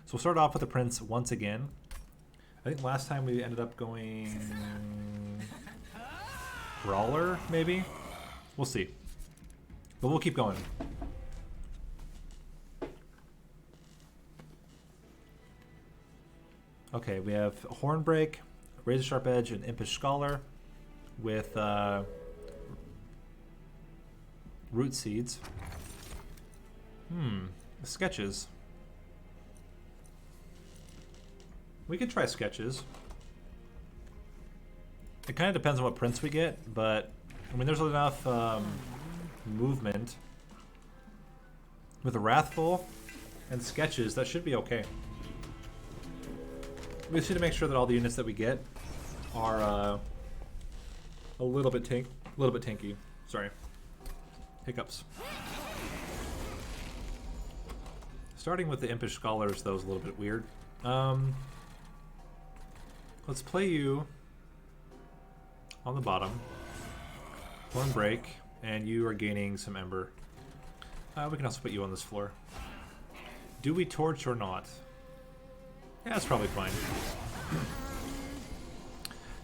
So we'll start off with the Prince once again. I think last time we ended up going Brawler, maybe? We'll see. But we'll keep going. Okay, we have Hornbreak, Razor Sharp Edge, and Impish Scholar with Root Seeds. Sketches. We could try sketches. It kind of depends on what prince we get, but I mean, there's enough movement with a Wrathful and sketches. That should be okay. We just need to make sure that all the units that we get are a little bit tanky. Sorry, hiccups. Starting with the Impish Scholars, though, is a little bit weird. Let's play you on the bottom. Hornbreak, and you are gaining some Ember. We can also put you on this floor. Do we torch or not? Yeah, that's probably fine.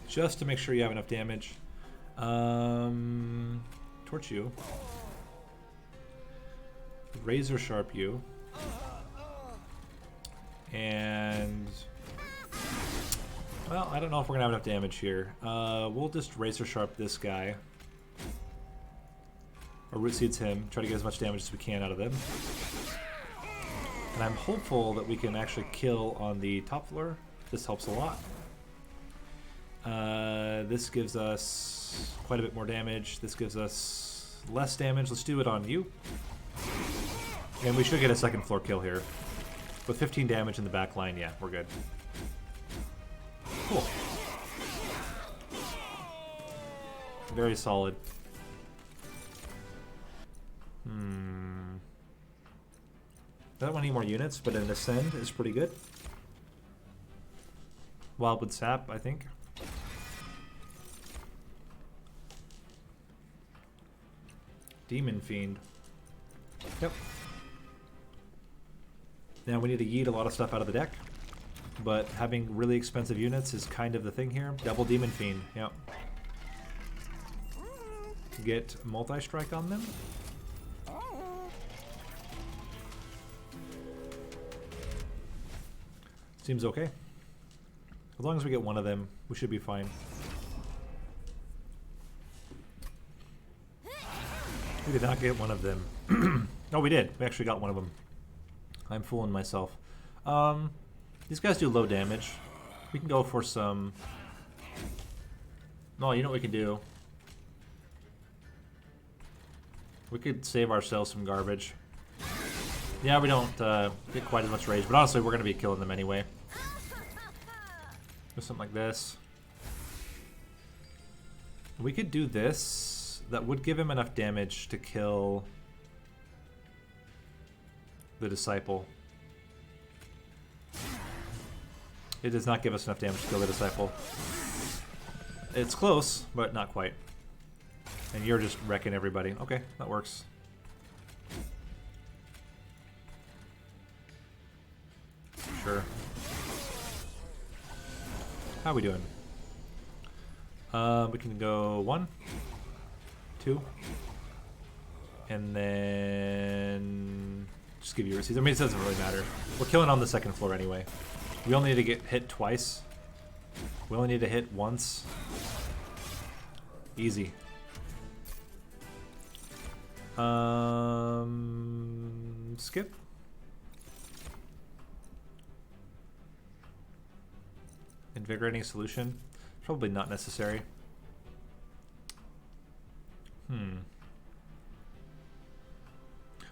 Just to make sure you have enough damage. Torch you. Razor Sharp you. And... well, I don't know if we're going to have enough damage here. We'll just Razor Sharp this guy. Or Root Seeds him. Try to get as much damage as we can out of them. And I'm hopeful that we can actually kill on the top floor. This helps a lot. This gives us quite a bit more damage. This gives us less damage. Let's do it on you. And we should get a second floor kill here. With 15 damage in the back line, yeah, we're good. Cool. Very solid. I don't want any more units, but an Ascend is pretty good. Wildwood Sap, I think. Demon Fiend. Yep. Now we need to yeet a lot of stuff out of the deck, but having really expensive units is kind of the thing here. Double Demon Fiend, yep. Get multi-strike on them. Seems okay. As long as we get one of them, we should be fine. We did not get one of them. No, we did. We actually got one of them. I'm fooling myself. These guys do low damage. We can go for some... no, you know what we can do? We could save ourselves some garbage. Yeah, we don't get quite as much rage, but honestly, we're going to be killing them anyway. Do something like this. We could do this. That would give him enough damage to kill the Disciple. It does not give us enough damage to kill the Disciple. It's close, but not quite. And you're just wrecking everybody. Okay, that works. Sure. How are we doing? We can go 1, 2, and then just give you receipts. I mean, it doesn't really matter. We're killing on the second floor anyway. We only need to get hit twice. We only need to hit once. Easy. Skip. Invigorating Solution. Probably not necessary.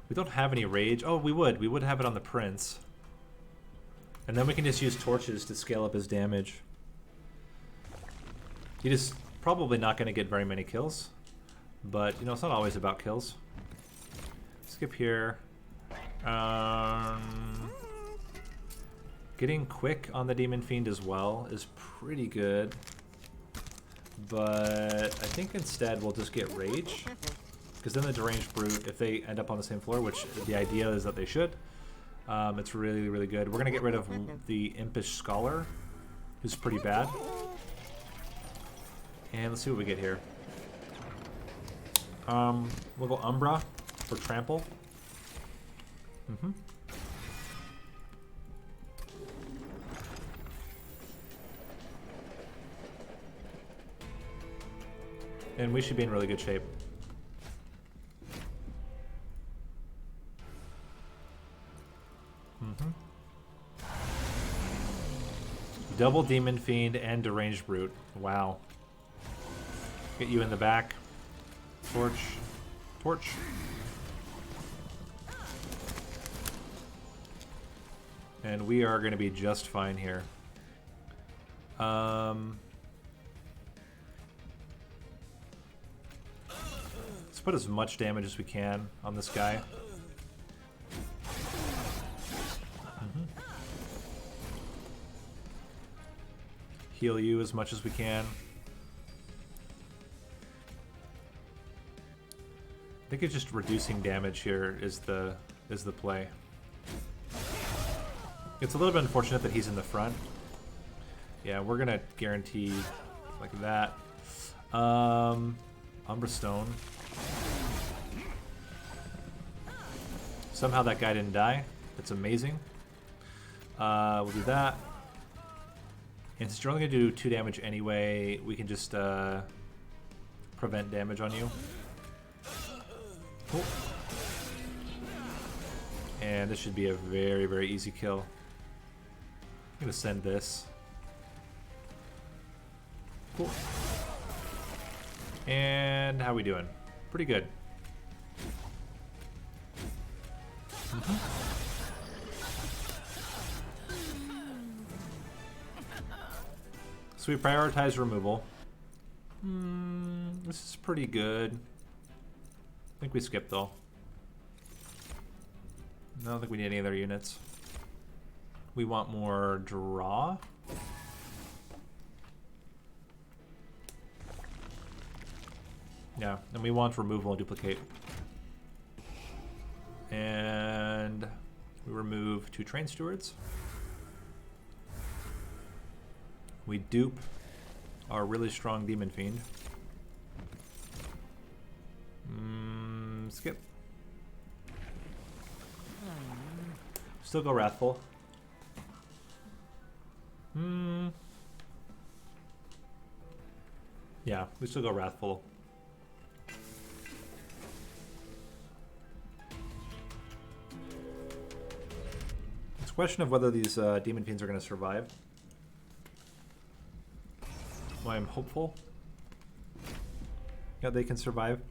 We don't have any rage. Oh, we would. We would have it on the Prince. And then we can just use torches to scale up his damage. He just probably not going to get very many kills. But, you know, it's not always about kills. Skip here. Getting quick on the Demon Fiend as well is pretty good. But I think instead we'll just get Rage. Because then the Deranged Brute, if they end up on the same floor, which the idea is that they should, It's really, really good. We're going to get rid of the Impish Scholar, who's pretty bad. And let's see what we get here. We'll go Umbra for Trample. And we should be in really good shape. Double Demon Fiend and Deranged Brute. Wow. Get you in the back. Torch. Torch. And we are going to be just fine here. Let's put as much damage as we can on this guy. Heal you as much as we can. I think it's just reducing damage here is the play. It's a little bit unfortunate that he's in the front. Yeah, we're gonna guarantee like that. Umbra Stone. Somehow that guy didn't die. That's amazing. We'll do that. And since you're only gonna do 2 damage anyway, we can just prevent damage on you. Cool. And this should be a very, very easy kill. I'm gonna send this. Cool. And how we doing? Pretty good. So we prioritize removal. This is pretty good. I think we skipped though. I don't think we need any other units. We want more draw. Yeah, and we want removal and duplicate. And we remove 2 Train Stewards. We dupe our really strong Demon Fiend. Skip. Still go Wrathful. Yeah, we still go Wrathful. It's a question of whether these Demon Fiends are going to survive. I'm hopeful. Yeah, they can survive.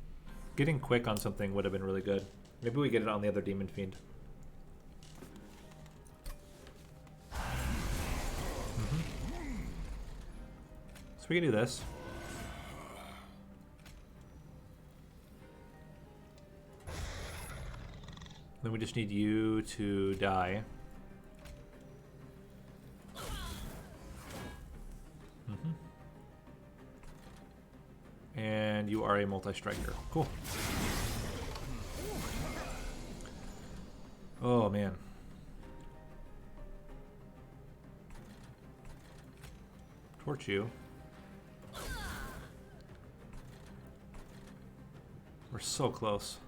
Getting quick on something would have been really good. Maybe we get it on the other Demon Fiend. So we can do this. Then we just need you to die. And you are a multi-striker. Cool. Oh, man. Torch you. We're so close.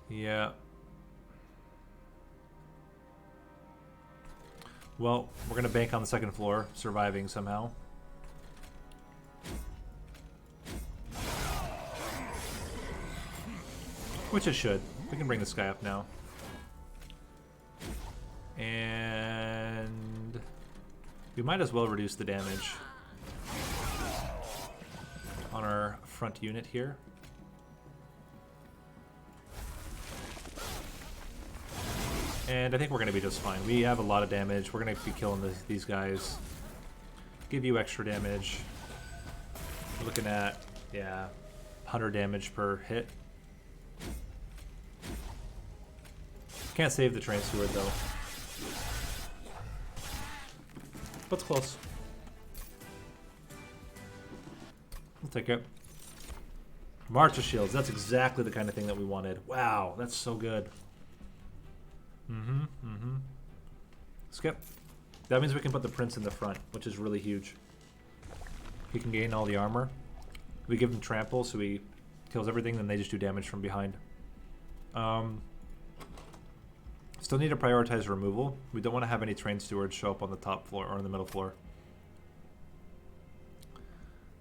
Yeah. Well, we're gonna bank on the second floor, surviving somehow. Which it should. We can bring this guy up now. And we might as well reduce the damage on our front unit here. And I think we're going to be just fine. We have a lot of damage. We're going to be killing these guys. Give you extra damage. We're looking at, yeah, 100 damage per hit. Can't save the Train Steward though. but it's close. We'll take it. March of Shields. That's exactly the kind of thing that we wanted. Wow, that's so good. Skip. That means we can put the Prince in the front, which is really huge. He can gain all the armor. We give him trample, so he kills everything, then they just do damage from behind. Still need to prioritize removal. We don't want to have any train stewards show up on the top floor or on the middle floor.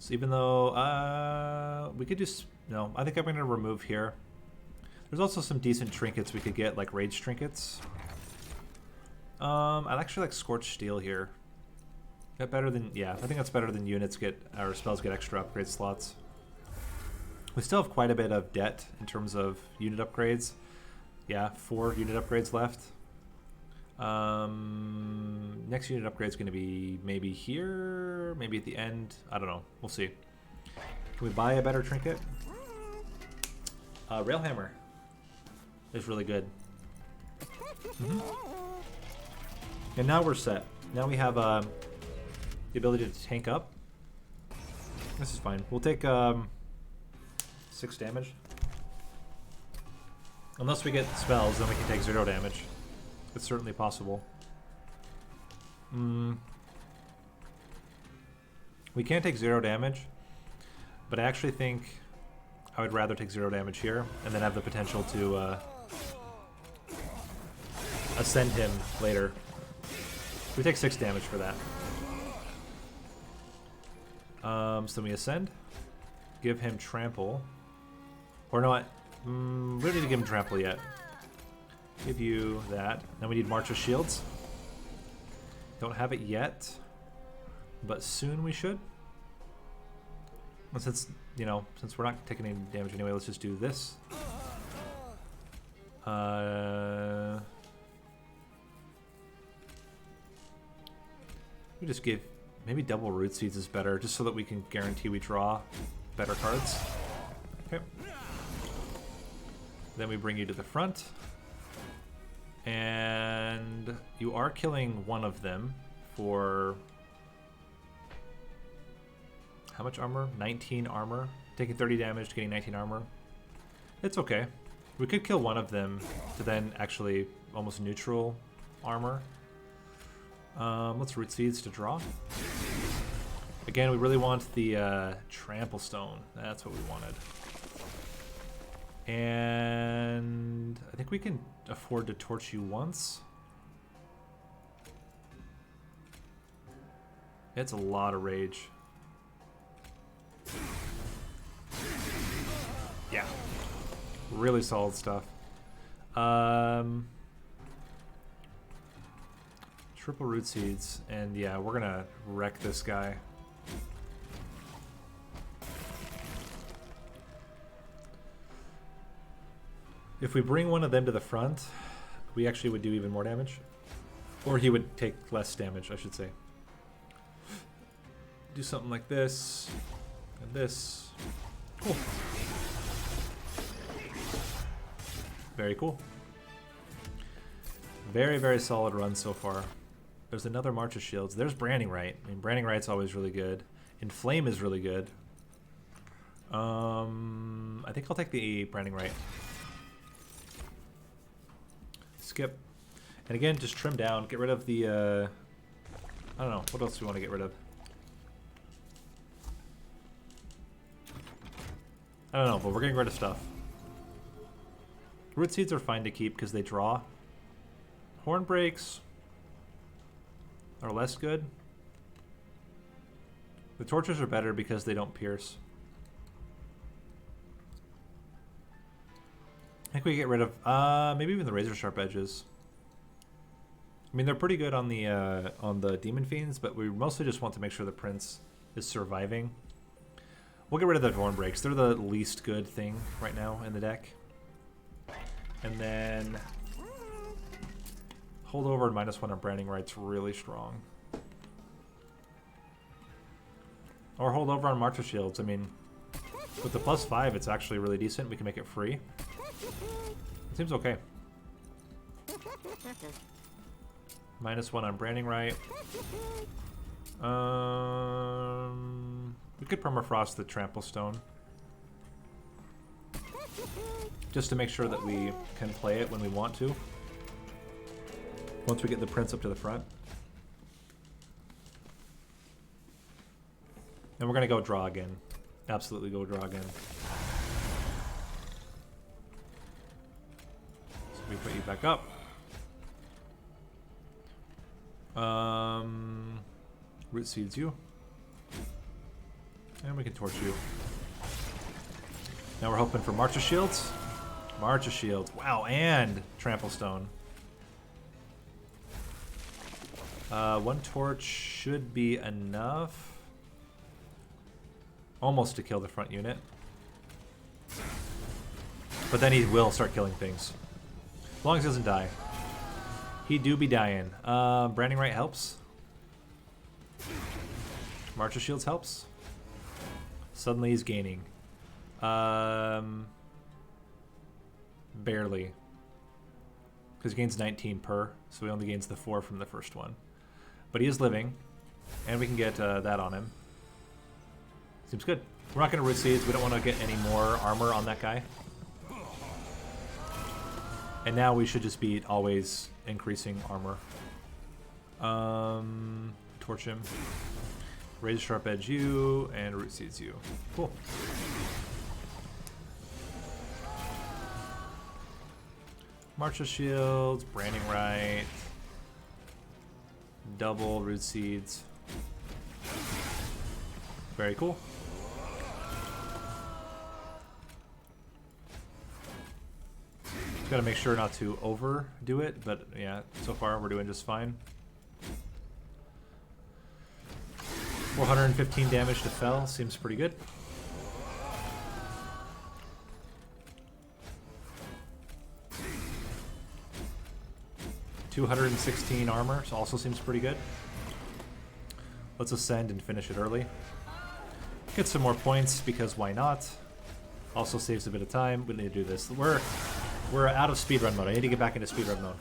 So even though we could just... No, I think I'm going to remove here. There's also some decent trinkets we could get, like rage trinkets. I'd actually like Scorched Steel here. That better than... Yeah, I think that's better than units get... or spells get extra upgrade slots. We still have quite a bit of debt in terms of unit upgrades. Yeah, 4 unit upgrades left. Next unit upgrade is going to be maybe here, maybe at the end. I don't know. We'll see. Can we buy a better trinket? Railhammer is really good. And now we're set. Now we have the ability to tank up. This is fine. We'll take 6 damage. Unless we get spells, then we can take 0 damage. It's certainly possible. We can't take 0 damage, but I actually think I would rather take 0 damage here and then have the potential to ascend him later. We take 6 damage for that. So then we ascend, give him trample, or no, we don't need to give him trample yet. Give you that. Then we need March of Shields. Don't have it yet, but soon we should. And since, you know, since we're not taking any damage anyway, let's just do this. We just give, maybe double Root Seeds is better, just so that we can guarantee we draw better cards. Okay. Then we bring you to the front. And you are killing one of them for how much armor? 19 armor. Taking 30 damage to getting 19 armor. It's okay. We could kill one of them to then actually almost neutral armor. Let's Root Seeds to draw. Again, we really want the Trample Stone. That's what we wanted. And I think we can afford to torch you once. It's a lot of rage. Yeah. Really solid stuff. Triple Root Seeds. And yeah, we're gonna wreck this guy. If we bring one of them to the front, we actually would do even more damage. Or he would take less damage, I should say. Do something like this. And this. Cool. Very cool. Very, very solid run so far. There's another March of Shields. There's Branding Right. I mean, Branding Right's always really good. Inflame is really good. I think I'll take the Branding Right. Skip. And again, just trim down. Get rid of the... I don't know. What else do we want to get rid of? I don't know, but we're getting rid of stuff. Root Seeds are fine to keep because they draw. Hornbreaks are less good. The Tortures are better because they don't pierce. I think we get rid of maybe even the Razor Sharp Edges. I mean, they're pretty good on the Demon Fiends, but we mostly just want to make sure the Prince is surviving. We'll get rid of the Hornbreaks. They're the least good thing right now in the deck. And then Holdover and -1 on Branding Right's really strong. Or Holdover on March of Shields. I mean, with the +5, it's actually really decent. We can make it free. It seems okay. -1 on Branding Right. We could permafrost the trample stone. Just to make sure that we can play it when we want to. Once we get the prince up to the front. And we're going to go draw again. Absolutely go draw again. So we put you back up. Root seeds you. And we can torch you. Now we're hoping for March of Shields. March of Shields. Wow, and Trample Stone. One torch should be enough. Almost to kill the front unit. But then he will start killing things. As long as he doesn't die. He do be dying. Branding Right helps. March of Shields helps. Suddenly he's gaining. Barely. Because he gains 19 per, so he only gains the 4 from the first one. But he is living, and we can get that on him. Seems good. We're not going to root seeds. We don't want to get any more armor on that guy. And now we should just be always increasing armor. Torch him. Razor Sharp Edge you, and root seeds you. Cool. March of Shields, Branding Right, double root seeds. Very cool. Got to make sure not to overdo it, but yeah, so far we're doing just fine. 415 damage to Fell seems pretty good. $216 armor, so also seems pretty good. Let's ascend and finish it early. Get some more points because why not? Also saves a bit of time. We need to do this. We're out of speedrun mode. I need to get back into speedrun mode.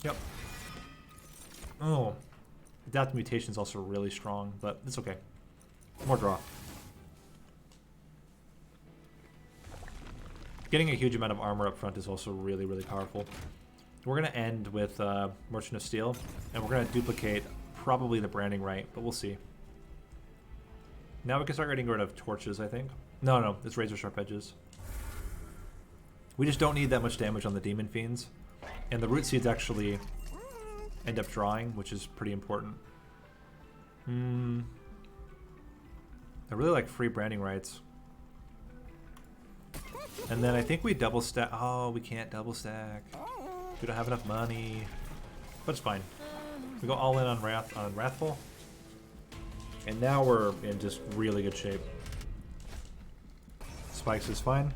Yep. Oh, Adapt Mutation is also really strong, but it's okay. More draw. Getting a huge amount of armor up front is also really, really powerful. We're going to end with Merchant of Steel, and we're going to duplicate probably the Branding Right, but we'll see. Now we can start getting rid of torches, I think. No, it's Razor Sharp Edges. We just don't need that much damage on the Demon Fiends. And the Root Seeds actually end up drawing, which is pretty important. I really like free Branding Rights. And then I think we double stack. Oh, we can't double stack. We don't have enough money. But it's fine. We go all in on Wrathful. And now we're in just really good shape. Spikes is fine.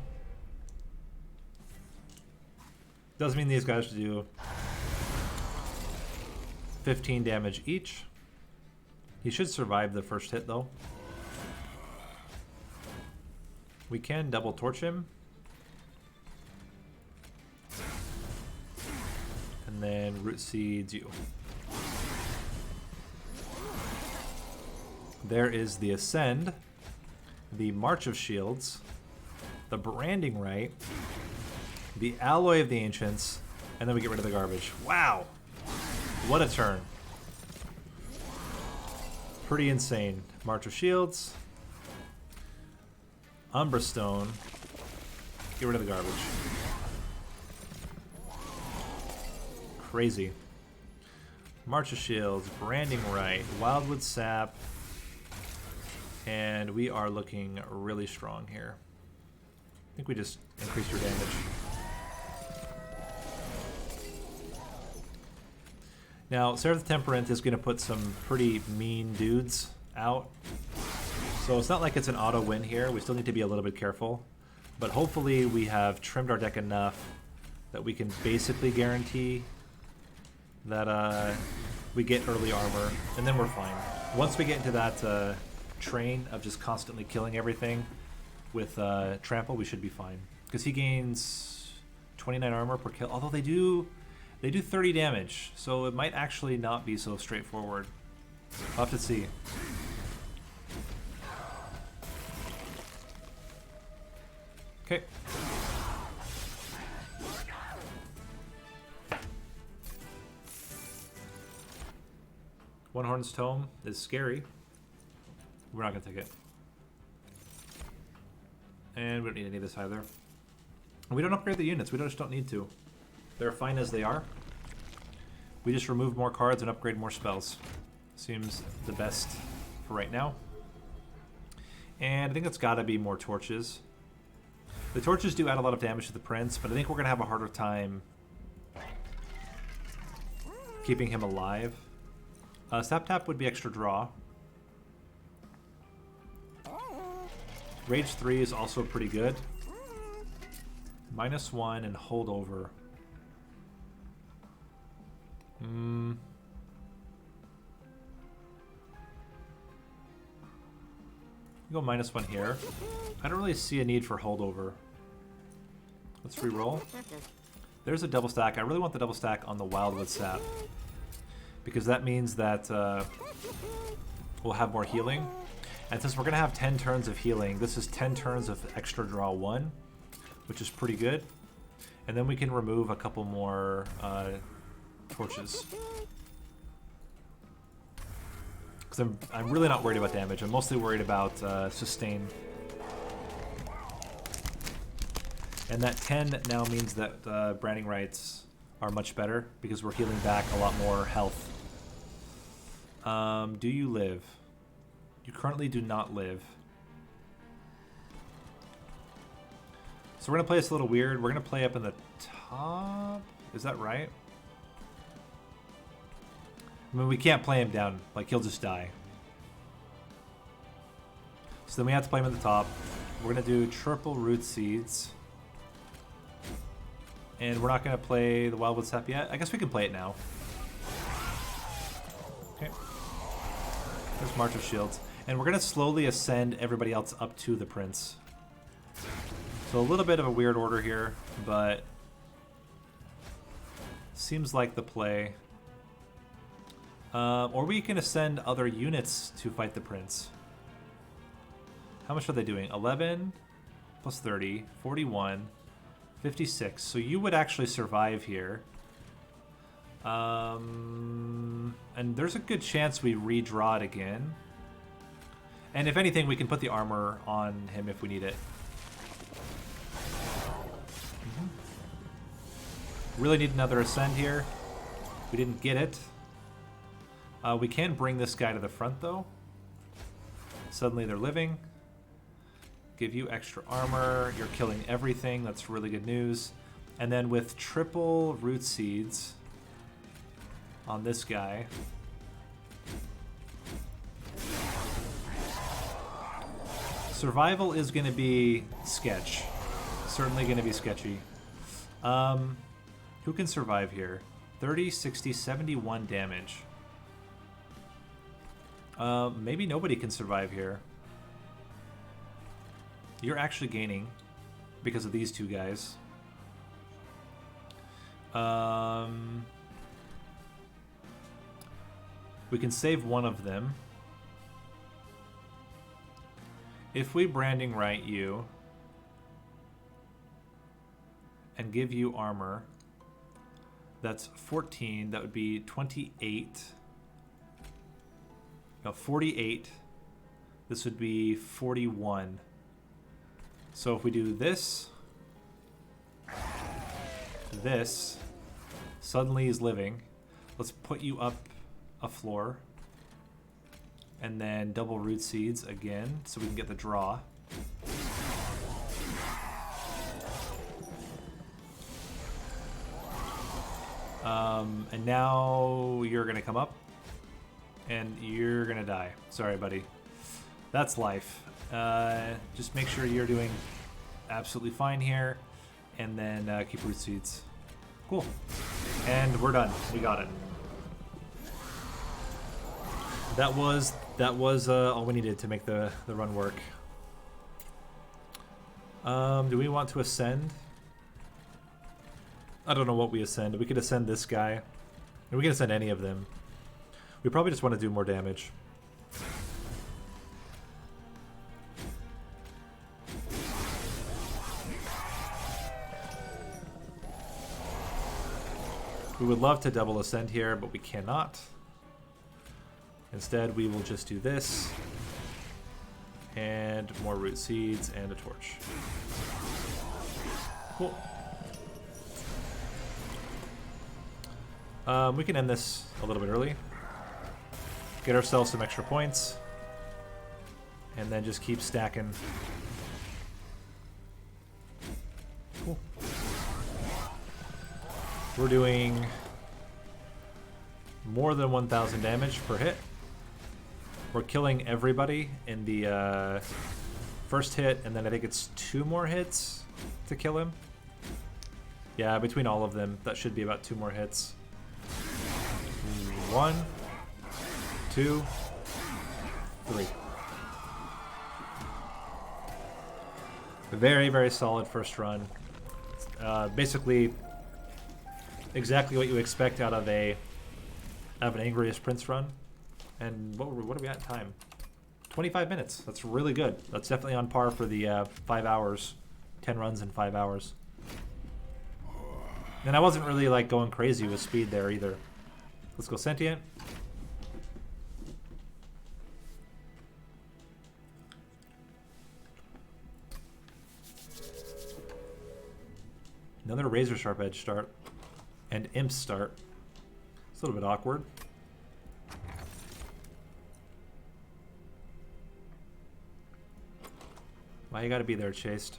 Doesn't mean these guys do 15 damage each. He should survive the first hit though. We can double torch him. And then root seeds you. There is the Ascend, the March of Shields, the Branding Right, the Alloy of the Ancients, and then we get rid of the garbage. Wow! What a turn. Pretty insane. March of Shields, Umbra Stone, get rid of the garbage. Crazy. March of Shields, Branding Right, Wildwood Sap, and we are looking really strong here. I think we just increased your damage. Now, Seraph the Temperate is going to put some pretty mean dudes out. So it's not like it's an auto win here. We still need to be a little bit careful. But hopefully we have trimmed our deck enough that we can basically guarantee that we get early armor, and then we're fine. Once we get into that train of just constantly killing everything with Trample, we should be fine. Because he gains 29 armor per kill. Although they do They do 30 damage, so it might actually not be so straightforward. We'll have to see. Okay. One Horn's Tome is scary. We're not going to take it. And we don't need any of this either. We don't upgrade the units. We just don't need to. They're fine as they are. We just remove more cards and upgrade more spells. Seems the best for right now. And I think it's got to be more torches. The torches do add a lot of damage to the prince, but I think we're going to have a harder time keeping him alive. Sap Tap would be extra draw. Rage 3 is also pretty good. -1 and hold over. Go -1 here. I don't really see a need for holdover. Let's re-roll. There's a double stack. I really want the double stack on the Wildwood Sap, because that means that we'll have more healing. And since we're going to have 10 turns of healing, this is 10 turns of extra draw 1, which is pretty good. And then we can remove a couple more torches. Because I'm really not worried about damage. I'm mostly worried about sustain. And that 10 now means that branding rights are much better because we're healing back a lot more health. Do you live? You currently do not live. So we're going to play this a little weird. We're going to play up in the top. Is that right? I mean, we can't play him down. Like, he'll just die. So then we have to play him at the top. We're going to do triple root seeds. And we're not going to play the Wildwood Sap yet. I guess we can play it now. Okay. There's March of Shields. And we're going to slowly ascend everybody else up to the prince. So a little bit of a weird order here, but seems like the play. Or we can ascend other units to fight the prince. How much are they doing? 11 plus 30, 41, 56. So you would actually survive here. And there's a good chance we redraw it again. And if anything, we can put the armor on him if we need it. Really need another ascend here. We didn't get it. We can bring this guy to the front, though. Suddenly they're living. Give you extra armor. You're killing everything. That's really good news. And then with triple root seeds on this guy. Survival is going to be sketch. Certainly going to be sketchy. Who can survive here? 30, 60, 71 damage. Maybe nobody can survive here. You're actually gaining because of these two guys. We can save one of them. If we branding right you and give you armor, that's 14. That would be 28. No, 48. This would be 41. So if we do this, suddenly he's living. Let's put you up a floor. And then double root seeds again, so we can get the draw. And now you're gonna come up, and you're gonna die. Sorry, buddy. That's life. Just make sure you're doing absolutely fine here, and then keep root seeds. Cool. And we're done. We got it. That was all we needed to make the run work. Do we want to ascend? I don't know what we ascend. We could ascend this guy. And we can ascend any of them. We probably just want to do more damage. We would love to double ascend here, but we cannot. Instead, we will just do this. And more root seeds and a torch. Cool. We can end this a little bit early. Get ourselves some extra points. And then just keep stacking. Cool. We're doing more than 1,000 damage per hit. We're killing everybody in the first hit, and then I think it's 2 more hits to kill him. Yeah, between all of them, that should be about 2 more hits. 1, 2, 3. Very, very solid first run. Basically, exactly what you expect out of an Angriest Prince run. And what are we at in time? 25 minutes. That's really good. That's definitely on par for the 5 hours. 10 runs in 5 hours. And I wasn't really like going crazy with speed there either. Let's go Sentient. Another Razor Sharp Edge start. And Imp start. It's a little bit awkward. Why you gotta be there, Chased?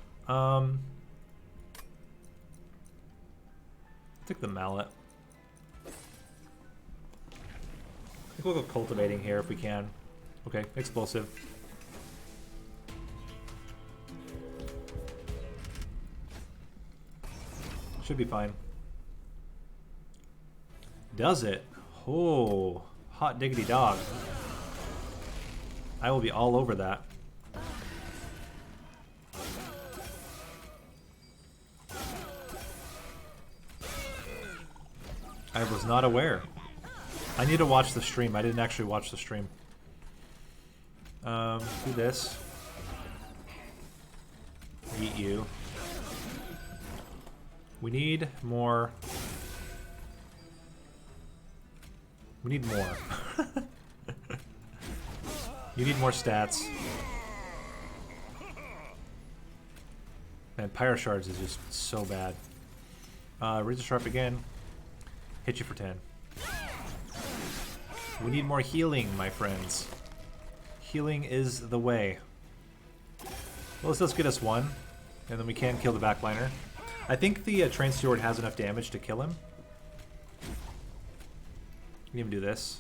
Take the mallet. I think we'll go cultivating here if we can. Okay, explosive. Should be fine. Does it? Oh, hot diggity dog. I will be all over that. I was not aware. I need to watch the stream. I didn't actually watch the stream. Do this. Eat you. We need more. We need more. You need more stats. Man, Pyro Shards is just so bad. Razor Sharp again. Hit you for 10. We need more healing, my friends. Healing is the way. Well, let's get us 1, and then we can kill the backliner. I think the Train Steward has enough damage to kill him. We can even do this.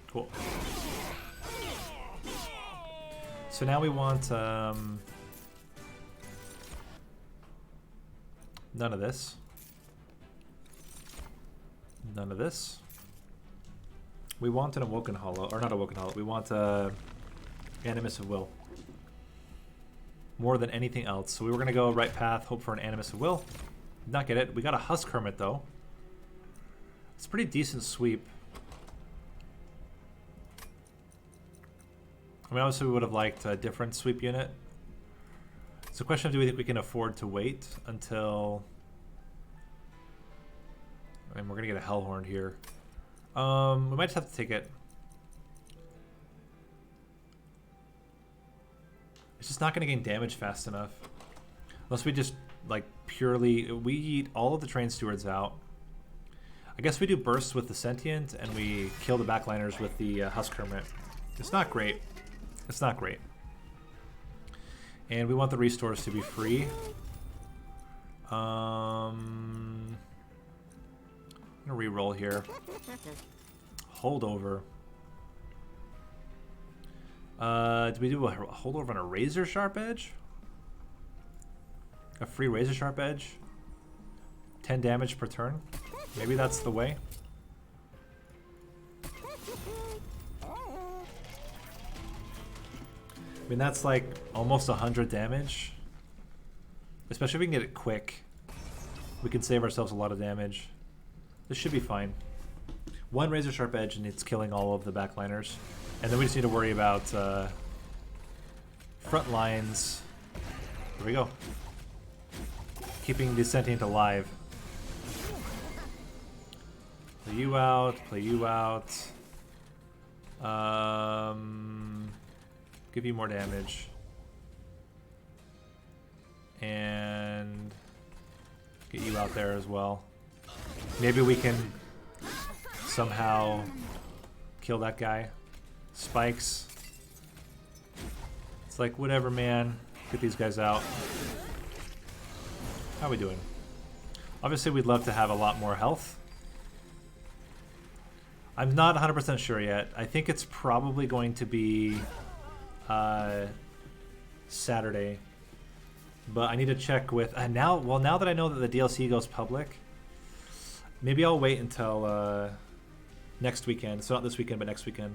Cool. So now we want none of this. None of this. We want an Awoken Hollow, or not Awoken Hollow. We want Animus of Will. More than anything else. So we were gonna go right path, hope for an Animus of Will. Did not get it. We got a Husk Hermit though. It's a pretty decent sweep. I mean, obviously we would have liked a different sweep unit. It's a question of, do we think we can afford to wait until... I mean, we're gonna get a Hellhorn here. We might just have to take it. It's just not gonna gain damage fast enough. Unless we just, like, purely... We eat all of the Train Stewards out. I guess we do bursts with the Sentient, and we kill the backliners with the Husk Hermit. It's not great. It's not great. And we want the restores to be free. I'm gonna re-roll here. Holdover. Do we do a holdover on a Razor Sharp Edge? A free Razor Sharp Edge? 10 damage per turn? Maybe that's the way. I mean, that's like almost 100 damage. Especially if we can get it quick. We can save ourselves a lot of damage. This should be fine. One razor sharp edge and it's killing all of the backliners. And then we just need to worry about front lines. Here we go. Keeping the Sentient alive. Play you out, play you out. Give you more damage. And get you out there as well. Maybe we can somehow kill that guy. Spikes. It's like, whatever, man. Get these guys out. How are we doing? Obviously, we'd love to have a lot more health. I'm not 100% sure yet. I think it's probably going to be Saturday. But I need to check with... now that I know that the DLC goes public, maybe I'll wait until next weekend. So not this weekend, but next weekend.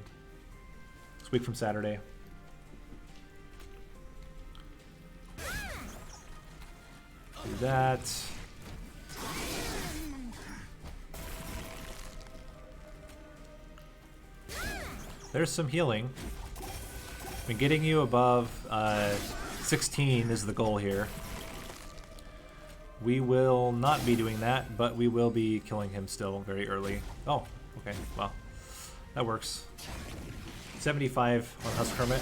This week from Saturday. Do that. There's some healing. I mean, getting you above 16 is the goal here. We will not be doing that, but we will be killing him still very early. Oh, okay, well, that works. 75 on Husk Hermit.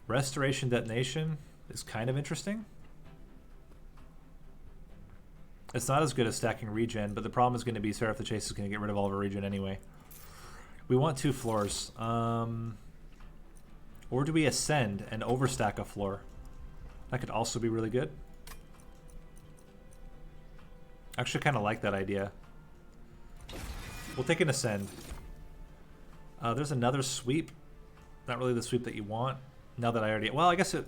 Restoration Detonation is kind of interesting. It's not as good as stacking regen, but the problem is going to be Seraph the Chase is going to get rid of all of our regen anyway. We want 2 floors. Or do we ascend and overstack a floor? That could also be really good. I actually kind of like that idea. We'll take an ascend. There's another sweep. Not really the sweep that you want. Now that I already... Well, I guess it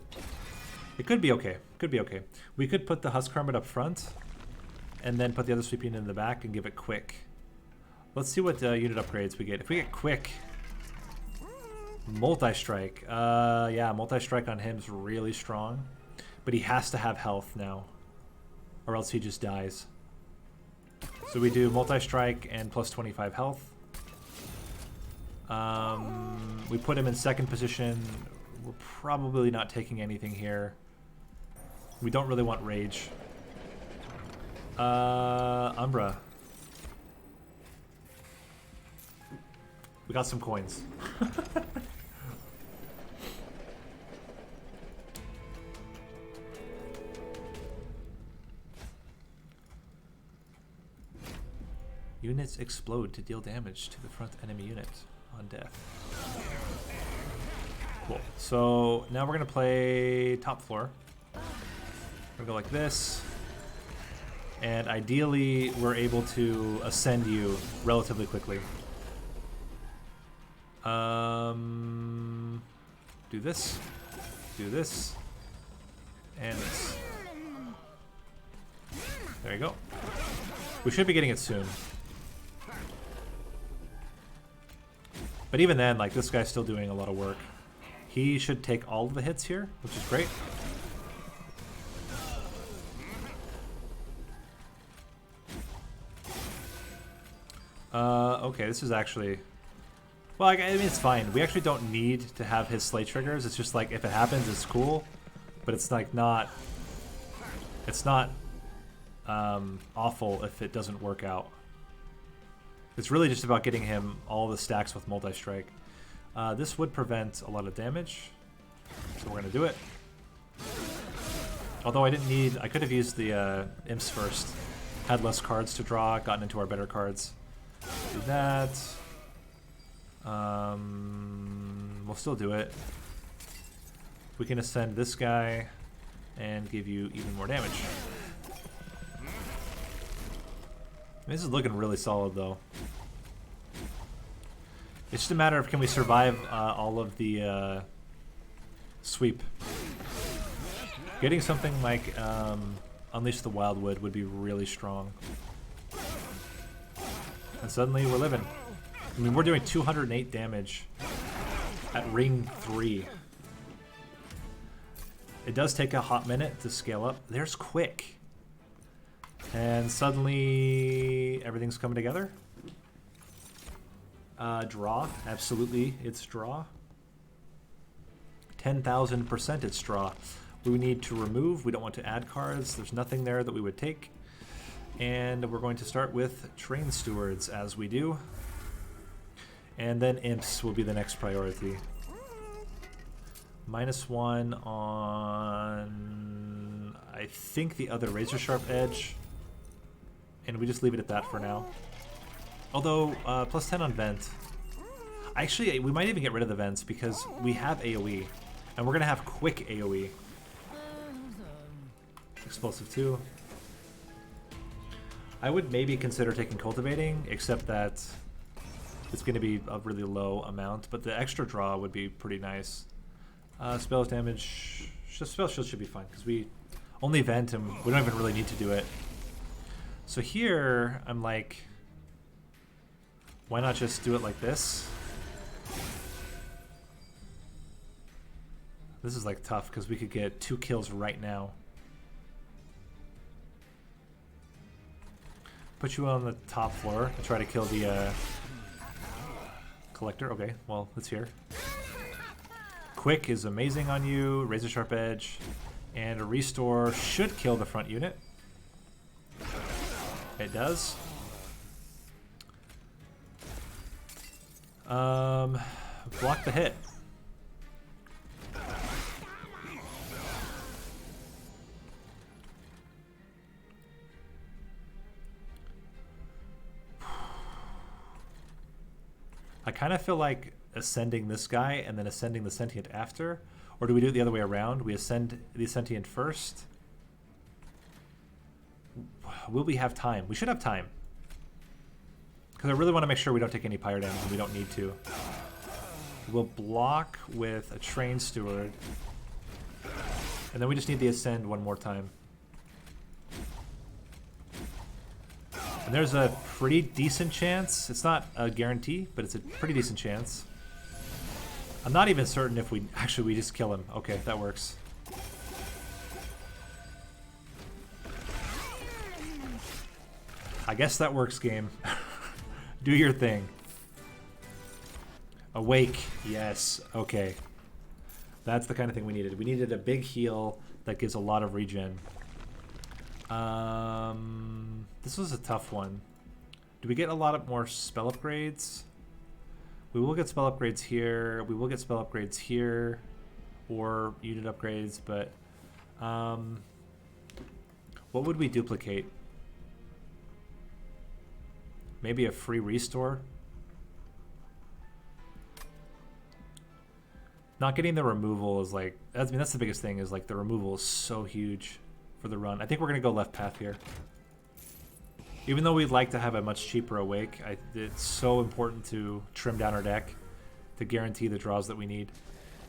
could be okay. Could be okay. We could put the Husk Hermit up front and then put the other sweep unit in the back and give it quick. Let's see what unit upgrades we get. If we get quick... Multi-strike. Yeah, multi-strike on him is really strong. But he has to have health now. Or else he just dies. So we do multi-strike and plus 25 health. We put him in second position. We're probably not taking anything here. We don't really want rage. Umbra. We got some coins. Units explode to deal damage to the front enemy unit on death. Cool. So now we're going to play top floor. We're going to go like this. And ideally, we're able to ascend you relatively quickly. Do this. Do this. And this. There you go. We should be getting it soon. But even then, like, this guy's still doing a lot of work. He should take all of the hits here, which is great. Okay, this is actually... Well, I mean, it's fine. We actually don't need to have his slay triggers. It's just like, if it happens, it's cool. But it's like not... It's not awful if it doesn't work out. It's really just about getting him all the stacks with multi-strike. This would prevent a lot of damage, so we're going to do it. Although I didn't need... I could have used the imps first. Had less cards to draw, gotten into our better cards. Do that. We'll still do it. We can ascend this guy and give you even more damage. This is looking really solid, though. It's just a matter of can we survive all of the sweep. Getting something like Unleash the Wildwood would be really strong. And suddenly we're living. I mean, we're doing 208 damage at ring 3. It does take a hot minute to scale up. There's quick. And suddenly everything's coming together. Draw. Absolutely, it's draw. 10,000% it's draw. We need to remove. We don't want to add cards. There's nothing there that we would take. And we're going to start with Train Stewards, as we do. And then Imps will be the next priority. -1 on, I think, the other Razor Sharp Edge. And we just leave it at that for now. Although, +10 on Vent. Actually, we might even get rid of the Vents because we have AoE. And we're going to have quick AoE. Explosive 2. I would maybe consider taking Cultivating, except that it's going to be a really low amount. But the extra draw would be pretty nice. Spells damage, spell shield should be fine because we only vent and we don't even really need to do it. So here I'm like, why not just do it like this? This is like tough because we could get 2 kills right now. Put you on the top floor and try to kill the collector. Okay, well, it's here. Quick is amazing on you, Razor Sharp Edge, and a Restore should kill the front unit. It does. Block the hit. I kind of feel like ascending this guy and then ascending the Sentient after, or do we do it the other way around? We ascend the Sentient first. Will we have time? We should have time. Because I really want to make sure we don't take any pyro damage and we don't need to. We'll block with a Train Steward. And then we just need the Ascend one more time. And there's a pretty decent chance. It's not a guarantee, but it's a pretty decent chance. I'm not even certain if we just kill him. Okay, that works. I guess that works, game. Do your thing. Awake. Yes. Okay. That's the kind of thing we needed. We needed a big heal that gives a lot of regen. This was a tough one. Do we get a lot of more spell upgrades? We will get spell upgrades here. We will get spell upgrades here. Or unit upgrades, but... what would we duplicate? Maybe a free restore? Not getting the removal is like... I mean, that's the biggest thing, is like the removal is so huge for the run. I think we're going to go left path here. Even though we'd like to have a much cheaper Awake, it's so important to trim down our deck to guarantee the draws that we need.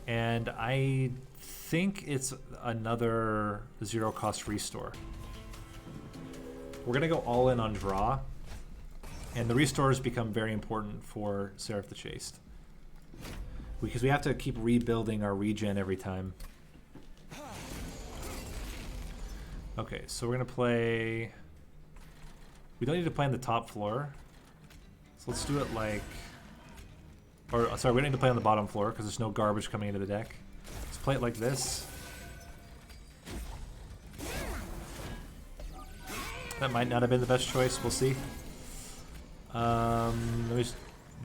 And I think it's another 0-cost restore. We're going to go all in on draw. And the restores become very important for Seraph the Chaste. Because we have to keep rebuilding our regen every time. Okay, so we're going to play... We don't need to play on the top floor. So let's do it like... Or, sorry, we don't need to play on the bottom floor because there's no garbage coming into the deck. Let's play it like this. That might not have been the best choice. We'll see. Let me just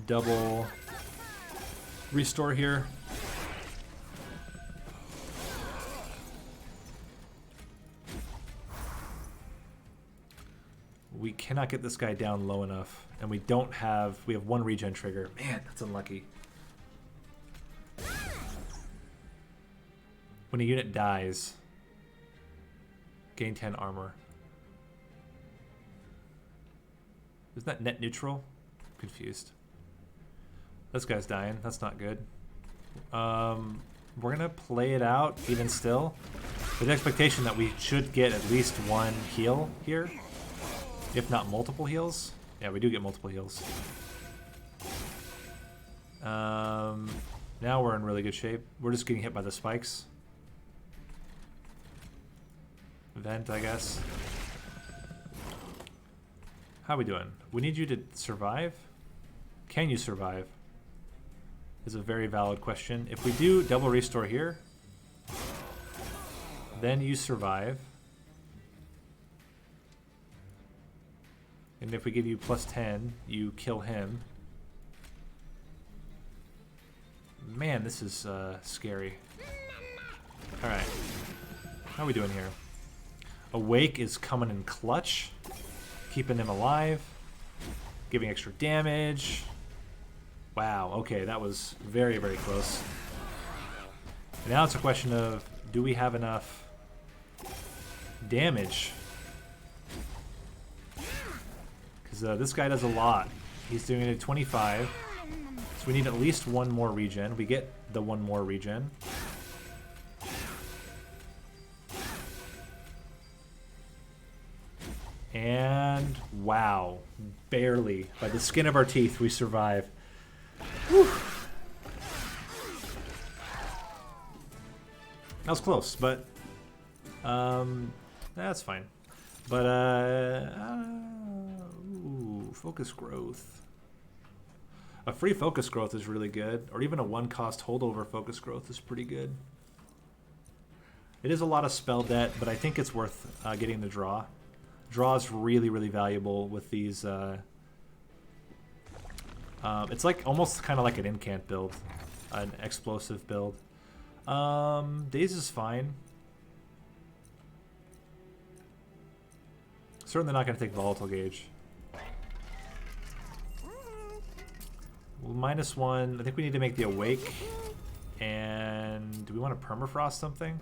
double restore here. We cannot get this guy down low enough, and we don't have... We have 1 regen trigger. Man, that's unlucky. When a unit dies, gain 10 armor. Isn't that net neutral? I'm confused. This guy's dying. That's not good. We're gonna play it out even still, with the expectation that we should get at least 1 heal here, if not multiple heals. Yeah, we do get multiple heals. Now we're in really good shape. We're just getting hit by the spikes. Vent, I guess. How we doing? We need you to survive? Can you survive? Is a very valid question. If we do double restore here, then you survive. And if we give you +10, you kill him. Man, this is scary. Alright. How are we doing here? Awake is coming in clutch. Keeping him alive. Giving extra damage. Wow, okay, that was very, very close. And now it's a question of, do we have enough damage? Because this guy does a lot. He's doing it at 25. So we need at least one more regen. We get the one more regen. And wow, barely, by the skin of our teeth, we survive. Whew. That was close, but that's fine. But ooh, focus growth. A free focus growth is really good, or even a one-cost holdover focus growth is pretty good. It is a lot of spell debt, but I think it's worth getting the draw. Draw is really, really valuable with these. It's like almost kind of like an incant build, an explosive build. Daze is fine. Certainly not going to take volatile gauge. Well, -1. I think we need to make the awake. And do we want to permafrost something?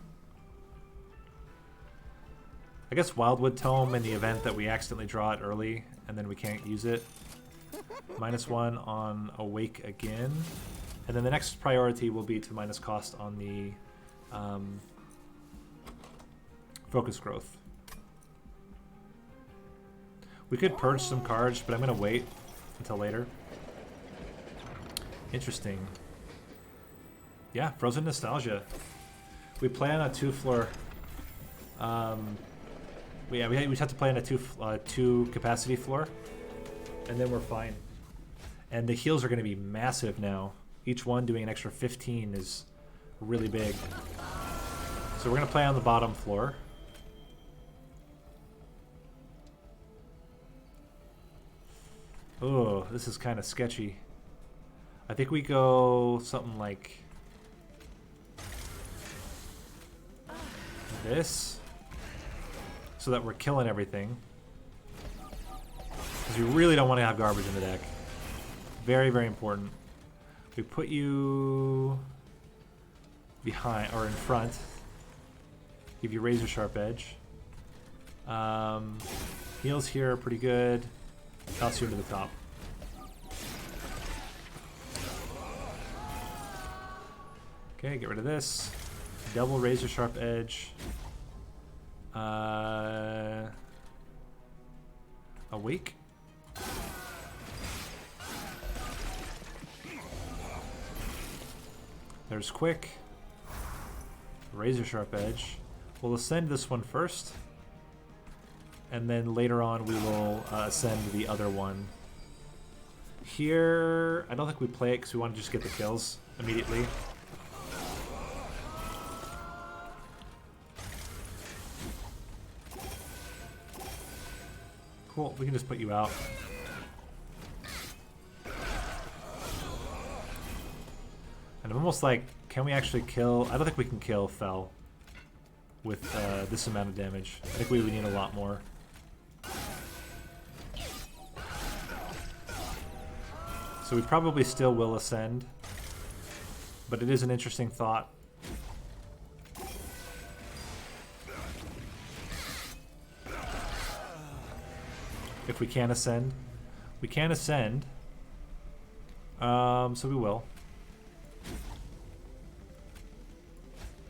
I guess Wildwood Tome in the event that we accidentally draw it early and then we can't use it. -1 on awake again. And then the next priority will be to minus cost on the focus growth. We could purge some cards, but I'm going to wait until later. Interesting. Yeah, Frozen Nostalgia. We play on a 2-floor. We just have to play on a 2 capacity floor, and then we're fine. And the heals are going to be massive now. Each one doing an extra 15 is really big. So we're going to play on the bottom floor. Oh, this is kind of sketchy. I think we go something like this, so that we're killing everything. Because we really don't want to have garbage in the deck. Very, very important. We put you behind or in front. Give you razor sharp edge. Heals here are pretty good. Bounce you into the top. Okay, get rid of this. Double razor sharp edge. Awake. There's quick. Razor sharp edge. We'll ascend this one first. And then later on we will ascend the other one. Here, I don't think we play it because we want to just get the kills immediately. Cool, we can just put you out. And I'm almost like, can we actually kill? I don't think we can kill Fel with this amount of damage. I think we would need a lot more. So we probably still will ascend, but it is an interesting thought. If we can ascend. We can ascend. So we will.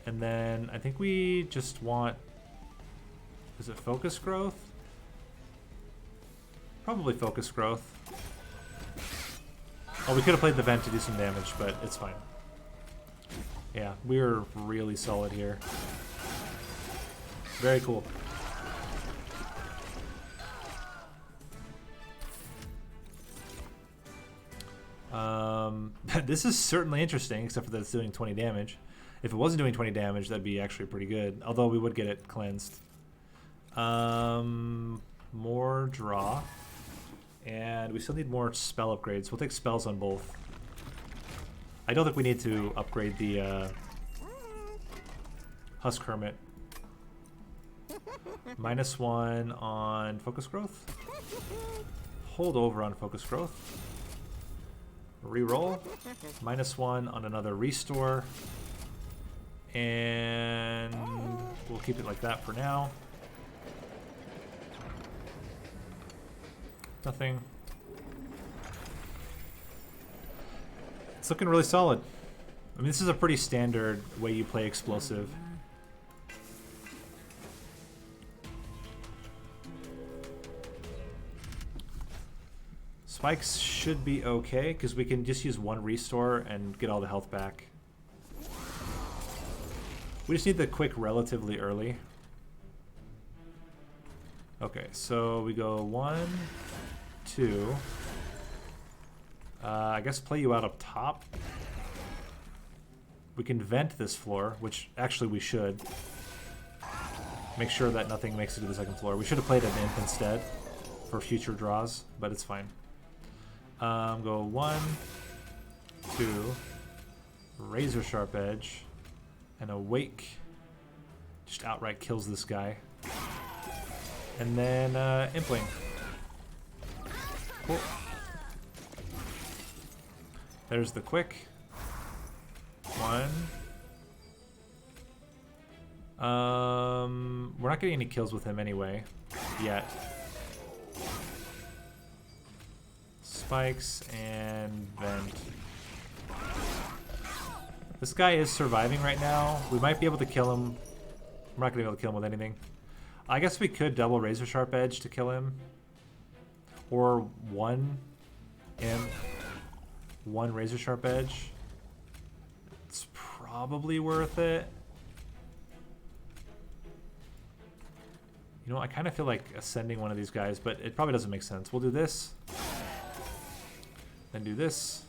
And then I think we just want... Is it focus growth? Probably focus growth. Oh, we could have played the vent to do some damage, but it's fine. Yeah, we're really solid here. Very cool. This is certainly interesting, except for that it's doing 20 damage. If it wasn't doing 20 damage, that'd be actually pretty good. Although we would get it cleansed. More draw. And we still need more spell upgrades. We'll take spells on both. I don't think we need to upgrade the Husk Hermit. -1 on focus growth. Hold over on focus growth. Reroll. -1 on another restore. And we'll keep it like that for now. Nothing. It's looking really solid. I mean, this is a pretty standard way you play explosive. Spikes should be okay, because we can just use one restore and get all the health back. We just need the quick relatively early. Okay, so we go 1, 2. I guess play you out up top. We can vent this floor, which actually we should. Make sure that nothing makes it to the second floor. We should have played an imp instead for future draws, but it's fine. Go 1, 2, razor sharp edge, and awake. Just outright kills this guy. And then impling. Cool. There's the quick. 1. We're not getting any kills with him anyway, yet. Spikes and vent. This guy is surviving right now. We might be able to kill him. We're not going to be able to kill him with anything. I guess we could double razor sharp edge to kill him. Or 1 imp, 1 razor sharp edge. It's probably worth it. You know, I kind of feel like ascending one of these guys, but it probably doesn't make sense. We'll do this. Then do this.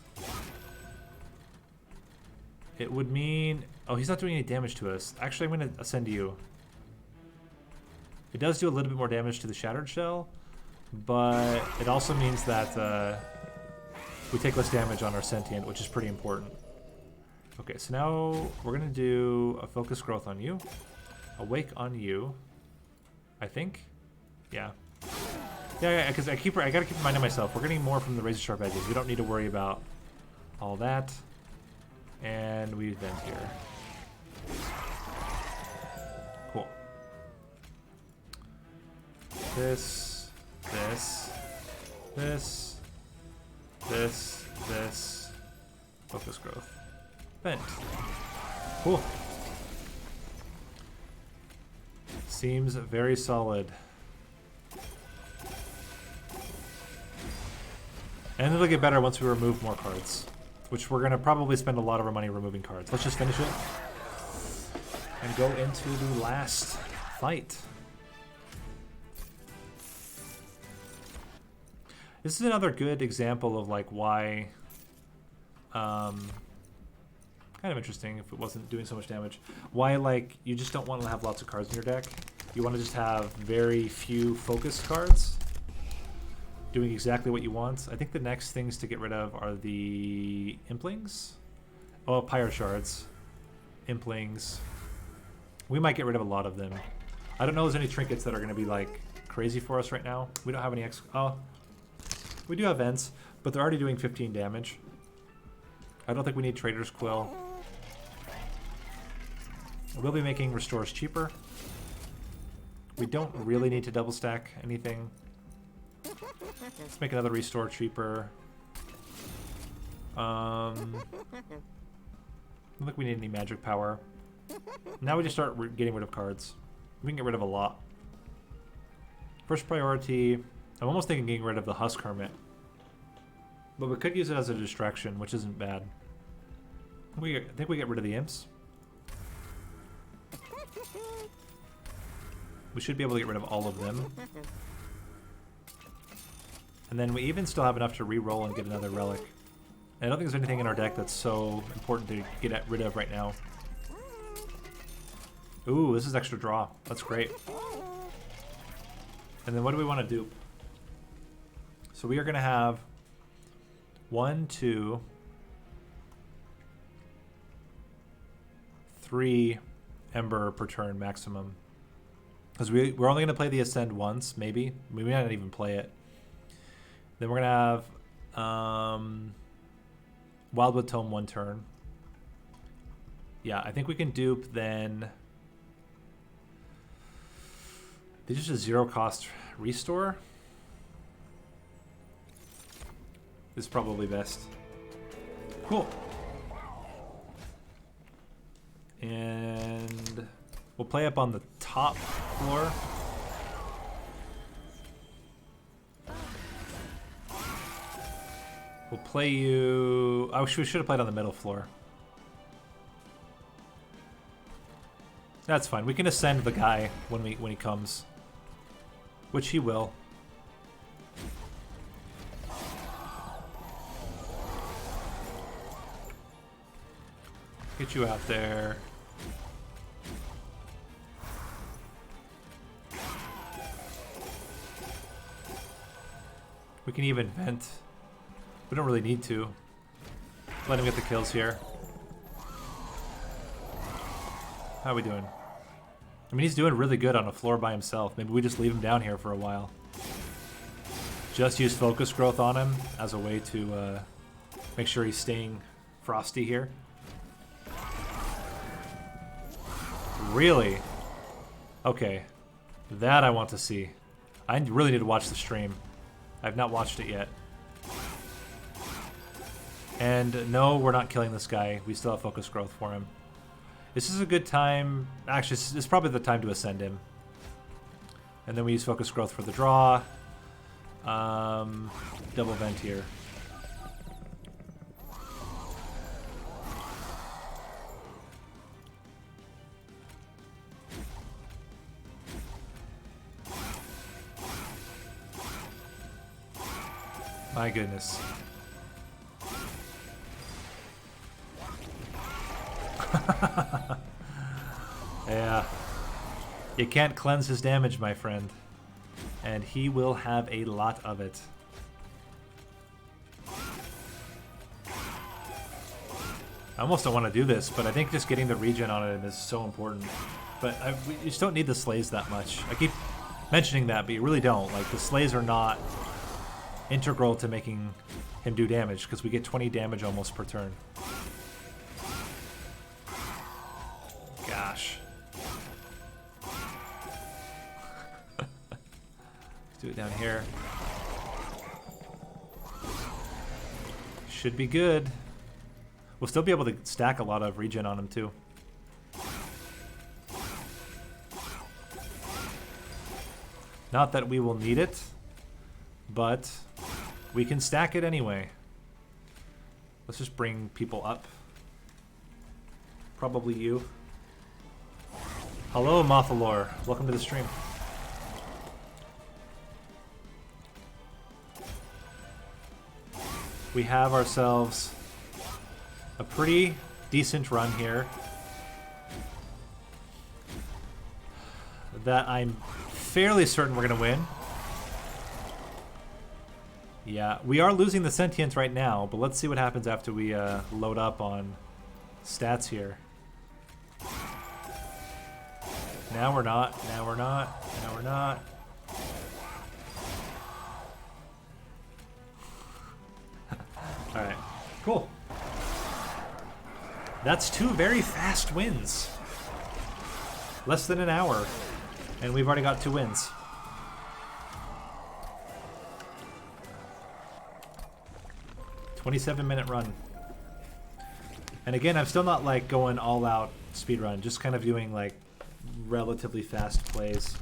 It would mean... Oh, he's not doing any damage to us. Actually, I'm going to ascend you. It does do a little bit more damage to the Shattered Shell, but it also means that we take less damage on our Sentient, which is pretty important. Okay, so now we're going to do a Focus Growth on you. Awake on you. I think? Yeah. Yeah, because I gotta keep reminding myself, we're getting more from the razor sharp edges. We don't need to worry about all that. And we vent here. Cool. This, this, this, this, this. Focus growth. Vent. Cool. Seems very solid. And it'll get better once we remove more cards, which we're going to probably spend a lot of our money removing cards. Let's just finish it and go into the last fight. This is another good example of like why, kind of interesting if it wasn't doing so much damage, why like you just don't want to have lots of cards in your deck. You want to just have very few focus cards doing exactly what you want. I think the next things to get rid of are the Implings. Oh, Pyre Shards. Implings. We might get rid of a lot of them. I don't know if there's any trinkets that are going to be like crazy for us right now. We don't have any oh, we do have Vents, but they're already doing 15 damage. I don't think we need Trader's Quill. We'll be making Restores cheaper. We don't really need to double stack anything. Let's make another Restore cheaper. I don't think we need any magic power. Now we just start getting rid of cards. We can get rid of a lot. First priority, I'm almost thinking getting rid of the Husk Hermit. But we could use it as a distraction, which isn't bad. I think we get rid of the Imps. We should be able to get rid of all of them. And then we even still have enough to re-roll and get another relic. I don't think there's anything in our deck that's so important to get rid of right now. Ooh, this is extra draw. That's great. And then what do we want to dupe? So we are going to have 1, 2, 3 Ember per turn maximum. Because we're only going to play the Ascend once, maybe. We may not even play it. Then we're going to have Wildwood Tome 1 turn. Yeah, I think we can dupe then. This is a 0 cost restore. This is probably best. Cool. And we'll play up on the top floor. We'll play you... Oh, we should have played on the middle floor. That's fine. We can ascend the guy when he comes. Which he will. Get you out there. We can even vent. We don't really need to. Let him get the kills here. How are we doing? I mean, he's doing really good on a floor by himself. Maybe we just leave him down here for a while. Just use focus growth on him as a way to make sure he's staying frosty here. Really? Okay. That I want to see. I really need to watch the stream. I've not watched it yet. And no, we're not killing this guy. We still have focus growth for him. This is a good time. Actually, this is probably the time to ascend him. And then we use focus growth for the draw. Double vent here. My goodness. Yeah. You can't cleanse his damage, my friend. And he will have a lot of it. I almost don't want to do this, but I think just getting the regen on him is so important. But we just don't need the slays that much. I keep mentioning that, but you really don't. Like, the slays are not integral to making him do damage, because we get 20 damage almost per turn. Gosh. Let's do it down here. Should be good. We'll still be able to stack a lot of regen on him too. Not that we will need it, but we can stack it anyway. Let's just bring people up. Probably you. Hello, Mothalore. Welcome to the stream. We have ourselves a pretty decent run here that I'm fairly certain we're going to win. Yeah, we are losing the sentience right now, but let's see what happens after we load up on stats here. Now we're not, now we're not, now we're not. Alright, cool. That's 2 very fast wins. Less than an hour, and we've already got 2 wins. "27-minute run." And again, I'm still not like going all out speedrun, just kind of doing like relatively fast plays.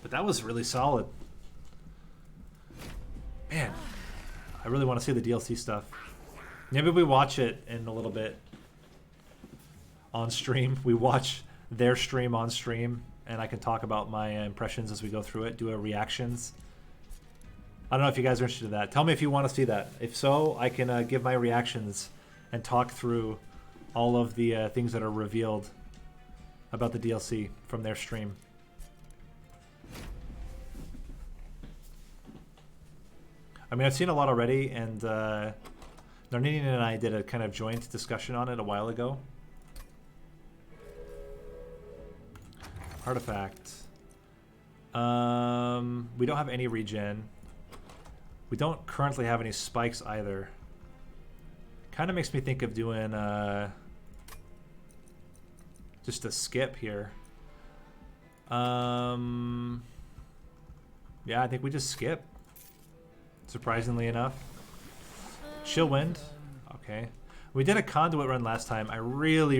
But that was really solid. Man, I really want to see the DLC stuff. Maybe we watch it in a little bit on stream. We watch their stream on stream, and I can talk about my impressions as we go through it, do a reactions. I don't know if you guys are interested in that. Tell me if you want to see that. If so, I can give my reactions and talk through all of the things that are revealed about the DLC from their stream. I mean, I've seen a lot already, and Narninian and I did a kind of joint discussion on it a while ago. Artifact. We don't have any regen. We don't currently have any spikes either. Kind of makes me think of doing just a skip here. Yeah, I think we just skip. Surprisingly enough. Chill wind. Okay. We did a conduit run last time. I really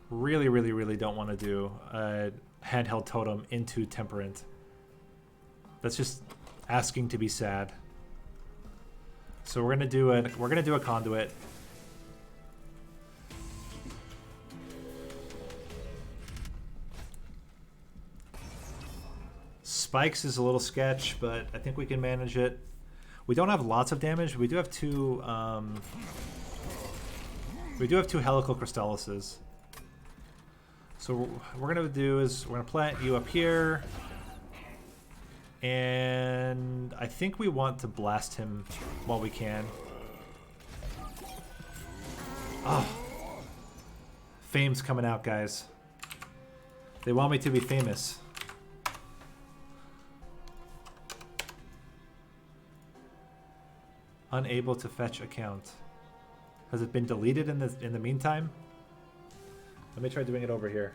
don't want to do a handheld totem into temperament. That's just asking to be sad. So we're gonna do a conduit. Spikes is a little sketch, but I think we can manage it. We don't have lots of damage. We do have two helical crystallises. So what we're gonna do is we're gonna plant you up here, and I think we want to blast him while we can. Oh, fame's coming out, guys. They want me to be famous. Unable to fetch account. Has it been deleted in the meantime? Let me try doing it over here.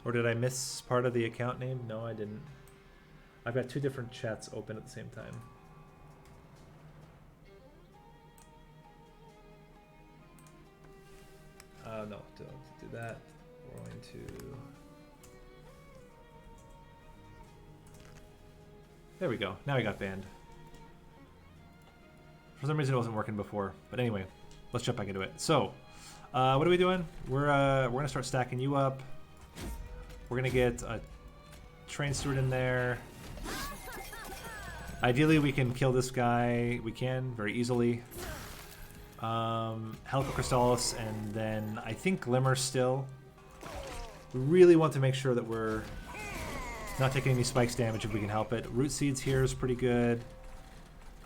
Or did I miss part of the account name? No, I didn't. I've got two different chats open at the same time. No, don't do that. We're going to... There we go. Now I got banned. For some reason it wasn't working before. But anyway, let's jump back into it. So, what are we doing? We're gonna start stacking you up. We're gonna get a train steward in there. Ideally we can kill this guy. We can very easily. Helical Crystallis, and then I think Glimmer still. We really want to make sure that we're not taking any spikes damage if we can help it. Root Seeds here is pretty good.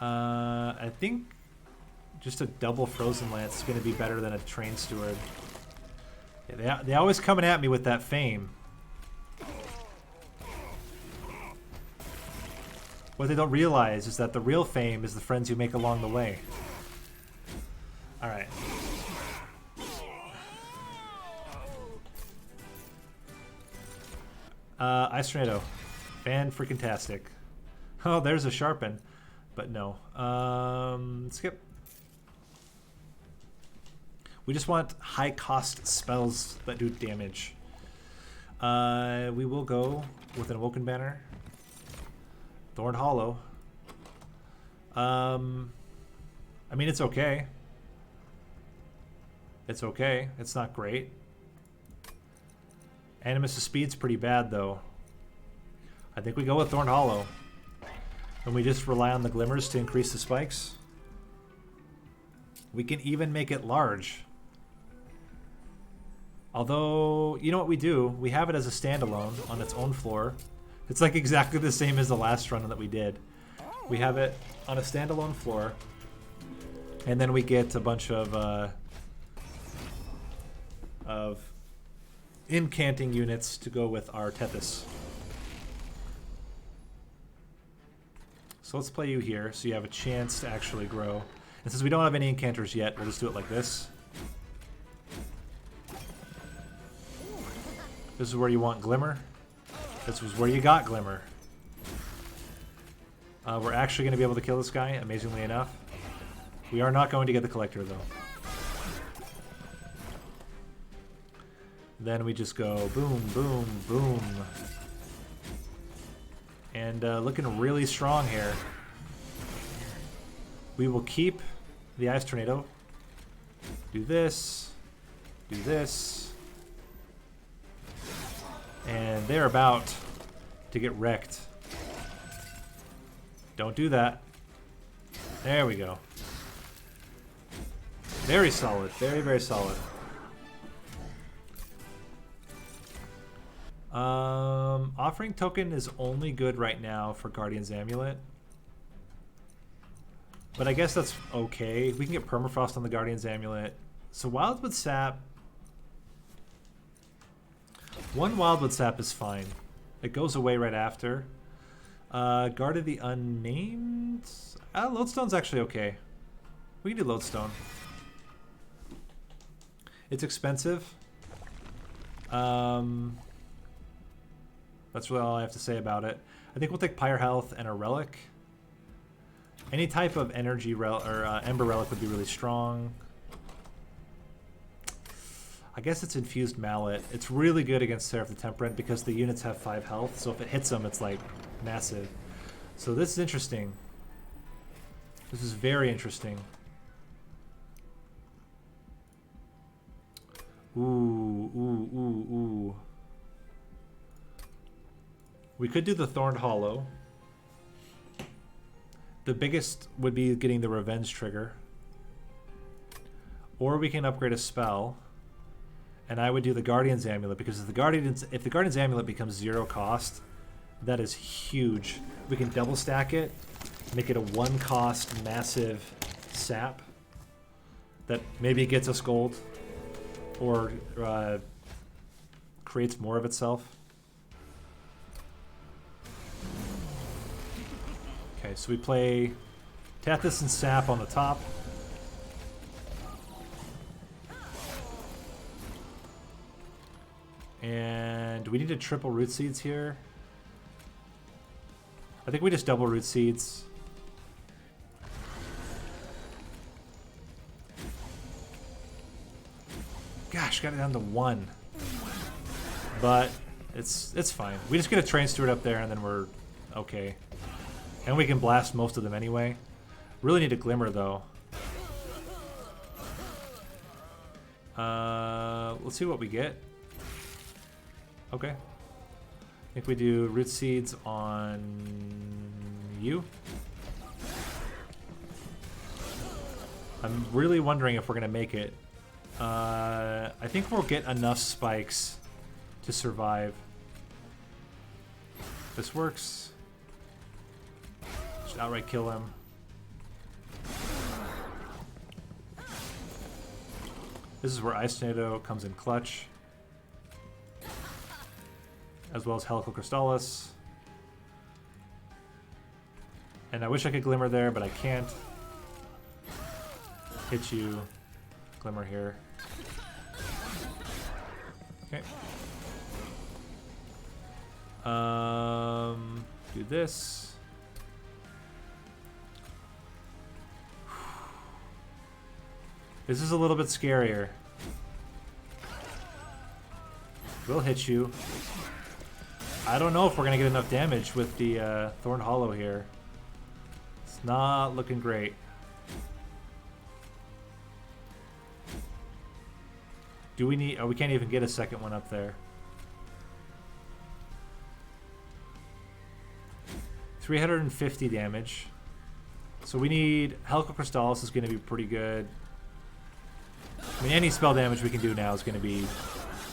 I think just a double Frozen Lance is going to be better than a Train Steward. Yeah, they always coming at me with that fame. What they don't realize is that the real fame is the friends you make along the way. Alright. Ice Tornado. Fan-freaking-tastic. Oh, there's a Sharpen. But no. Skip. We just want high-cost spells that do damage. We will go with an Awoken Banner. Thorn Hollow. I mean, it's okay. It's okay. It's not great. Animus' speed's pretty bad, though. I think we go with Thorn Hollow. And we just rely on the Glimmers to increase the spikes. We can even make it large. Although, you know what we do? We have it as a standalone on its own floor. It's like exactly the same as the last run that we did. We have it on a standalone floor. And then we get a bunch of incanting units to go with our Tethys. So let's play you here so you have a chance to actually grow. And since we don't have any enchanters yet, we'll just do it like this. This is where you want Glimmer. This was where you got Glimmer. We're actually going to be able to kill this guy, amazingly enough. We are not going to get the Collector, though. Then we just go boom, boom, boom. And looking really strong here. We will keep the Ice Tornado. Do this. Do this. And they're about to get wrecked. Don't do that. There we go. Very solid. Very, very solid. Offering token is only good right now for Guardian's Amulet. But I guess that's okay. We can get Permafrost on the Guardian's Amulet. So Wildwood Sap. One Wildwood Sap is fine. It goes away right after. Guard of the Unnamed? Lodestone's actually okay. We can do Lodestone. It's expensive. That's really all I have to say about it. I think we'll take Pyre Health and a Relic. Any type of energy Ember Relic would be really strong. I guess it's Infused Mallet. It's really good against Seraph the Temperate because the units have 5 health, so if it hits them, it's like massive. So this is interesting. This is very interesting. Ooh. We could do the Thorned Hollow. The biggest would be getting the Revenge trigger. Or we can upgrade a spell. And I would do the Guardian's Amulet, because if the Guardian's Amulet becomes 0 cost, that is huge. We can double stack it, make it a 1 cost massive sap that maybe gets us gold or creates more of itself. Okay, so we play Tethys and Sap on the top. And do we need to triple Root Seeds here? I think we just double Root Seeds. Gosh, got it down to 1. But it's fine. We just get a Train Steward up there and then we're okay. And we can blast most of them anyway. Really need a Glimmer though. Let's see what we get. Okay. I think we do Root Seeds on you. I'm really wondering if we're going to make it. I think we'll get enough spikes to survive. This works. Should outright kill him. This is where Ice Tornado comes in clutch. As well as Helical Crystallis. And I wish I could Glimmer there, but I can't. Hit you. Glimmer here. Okay. Do this. This is a little bit scarier. We'll hit you. I don't know if we're going to get enough damage with the Thorn Hollow here. It's not looking great. Do we need... Oh, we can't even get a second one up there. 350 damage. So we need... Helical Crystallis is going to be pretty good. I mean, any spell damage we can do now is going to be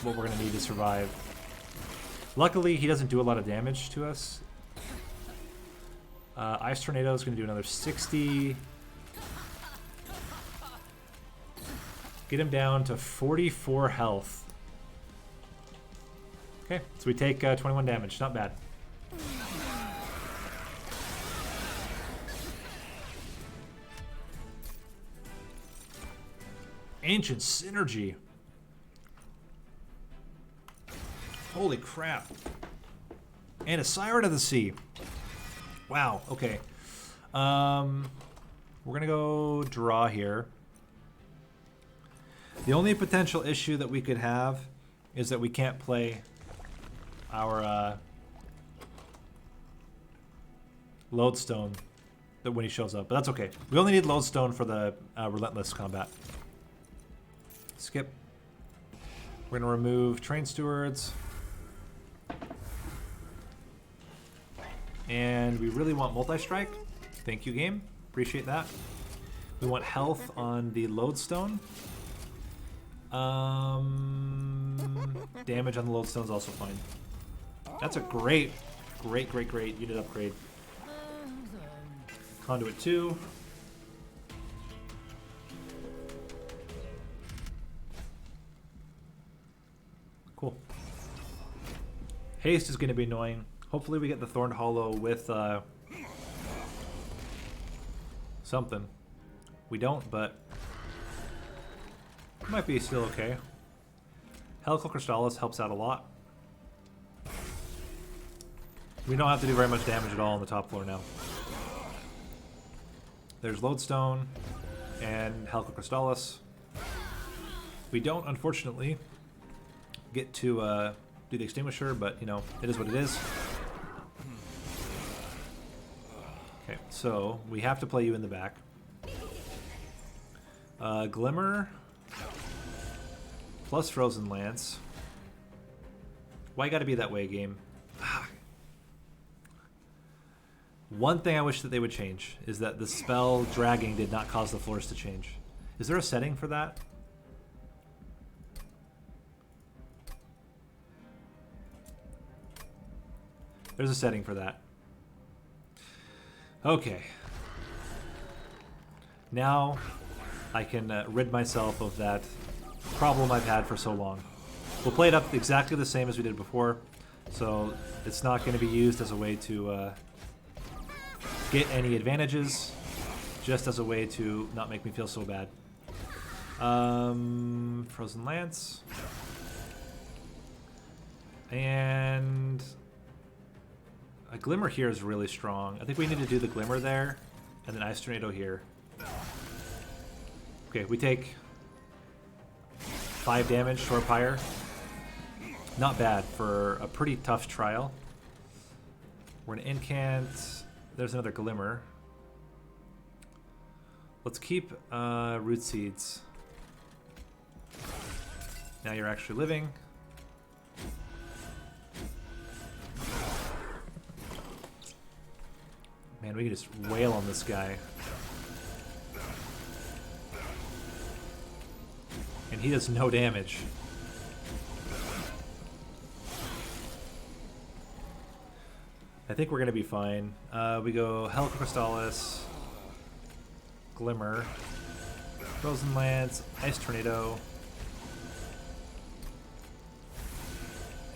what we're going to need to survive. Luckily, he doesn't do a lot of damage to us. Ice Tornado is going to do another 60. Get him down to 44 health. Okay, so we take 21 damage. Not bad. Ancient Synergy. Holy crap. And a Siren of the Sea. Wow, okay. We're going to go draw here. The only potential issue that we could have is that we can't play our Lodestone when he shows up. But that's okay. We only need Lodestone for the Relentless combat. Skip. We're going to remove Train Stewards. And we really want multi-strike. Thank you, game. Appreciate that. We want health on the lodestone. Damage on the lodestone is also fine. That's a great unit upgrade. Conduit 2. Cool. Haste is going to be annoying. Hopefully we get the Thorned Hollow with something. We don't, but it might be still okay. Helical Crystallis helps out a lot. We don't have to do very much damage at all on the top floor now. There's Lodestone and Helical Crystallis. We don't, unfortunately, get to do the Extinguisher, but, you know, it is what it is. Okay, so we have to play you in the back. Glimmer plus Frozen Lance. Why gotta be that way, game? One thing I wish that they would change is that the spell dragging did not cause the floors to change. Is there a setting for that? There's a setting for that. Okay. Now I can rid myself of that problem I've had for so long. We'll play it up exactly the same as we did before, so it's not going to be used as a way to get any advantages, just as a way to not make me feel so bad. Frozen Lance. And a Glimmer here is really strong. I think we need to do the Glimmer there, and then Ice Tornado here. Okay, we take 5 damage to our Pyre. Not bad for a pretty tough trial. We're an Incant. There's another Glimmer. Let's keep Root Seeds. Now you're actually living. Man, we can just wail on this guy. And he does no damage. I think we're going to be fine. We go Helical Crystallis, Glimmer, Frozen Lance, Ice Tornado.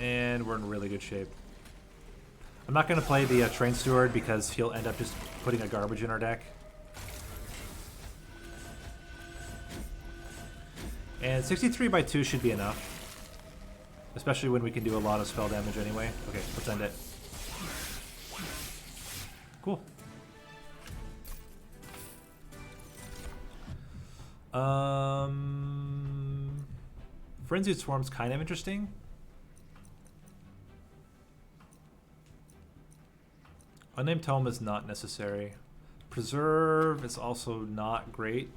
And we're in really good shape. I'm not going to play the Train Steward because he'll end up just putting a garbage in our deck. And 63 by 2 should be enough. Especially when we can do a lot of spell damage anyway. Okay, let's end it. Cool. Frenzied Swarm's kind of interesting. Unnamed Tome is not necessary. Preserve is also not great.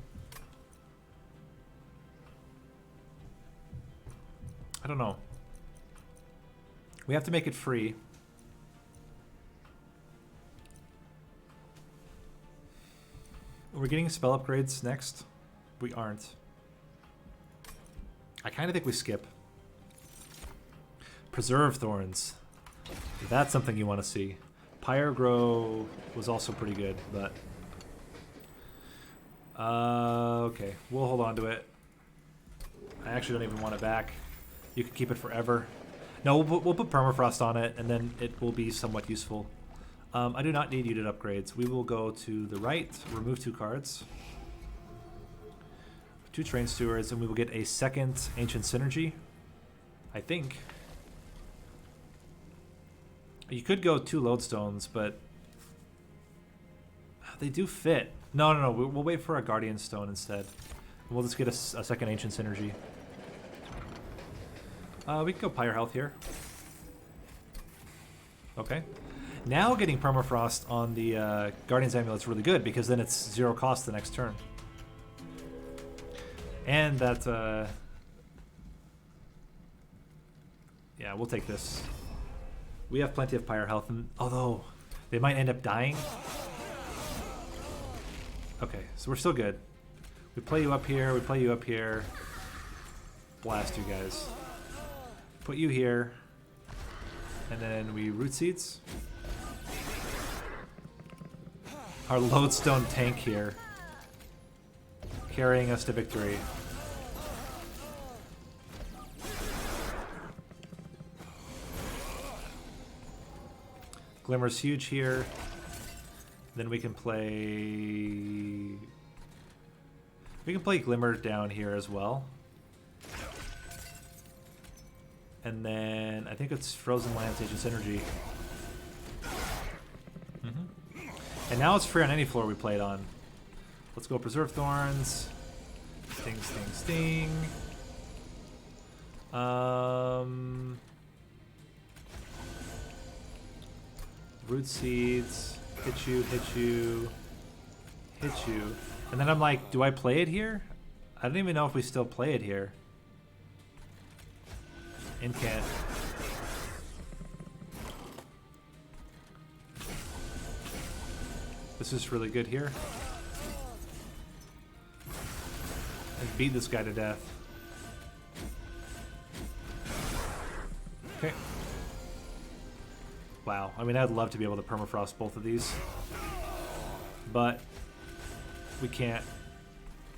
I don't know. We have to make it free. We're getting spell upgrades next. We aren't. I kind of think we skip. Preserve Thorns. That's something you want to see. Pyre Grow was also pretty good, but... okay, we'll hold on to it. I actually don't even want it back. You can keep it forever. No, we'll put Permafrost on it, and then it will be somewhat useful. I do not need unit upgrades. We will go to the right, remove 2 cards. 2 Train Stewards, and we will get a second Ancient Synergy, I think. You could go 2 Lodestones, but they do fit. No. We'll wait for a Guardian Stone instead. We'll just get a second Ancient Synergy. We can go Pyre Health here. Okay. Now getting Permafrost on the Guardian's Amulet is really good because then it's 0 cost the next turn. And that... yeah, we'll take this. We have plenty of Pyre Health, and although They might end up dying. Okay, so we're still good. We play you up here, we play you up here. Blast you guys. Put you here. And then we root seeds. Our lodestone tank here. Carrying us to victory. Glimmer's huge here. Then we can play... We can play Glimmer down here as well. And then I think it's Frozen Lands, Ancient Synergy. And now it's free on any floor we played on. Let's go Preserve Thorns. Sting, sting, sting. Root Seeds. Hit you, hit you, hit you. And then I'm like, do I play it here? I don't even know if we still play it here. Incant. This is really good here. And beat this guy to death. Okay. Wow. I mean, I'd love to be able to permafrost both of these. But we can't.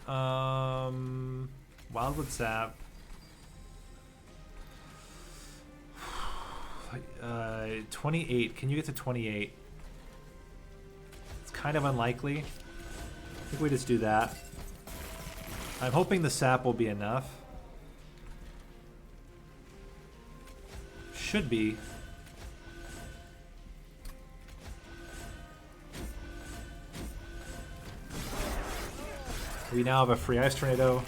Wildwood Sap. 28. Can you get to 28? It's kind of unlikely. I think we just do that. I'm hoping the sap will be enough. Should be. We now have a free ice tornado.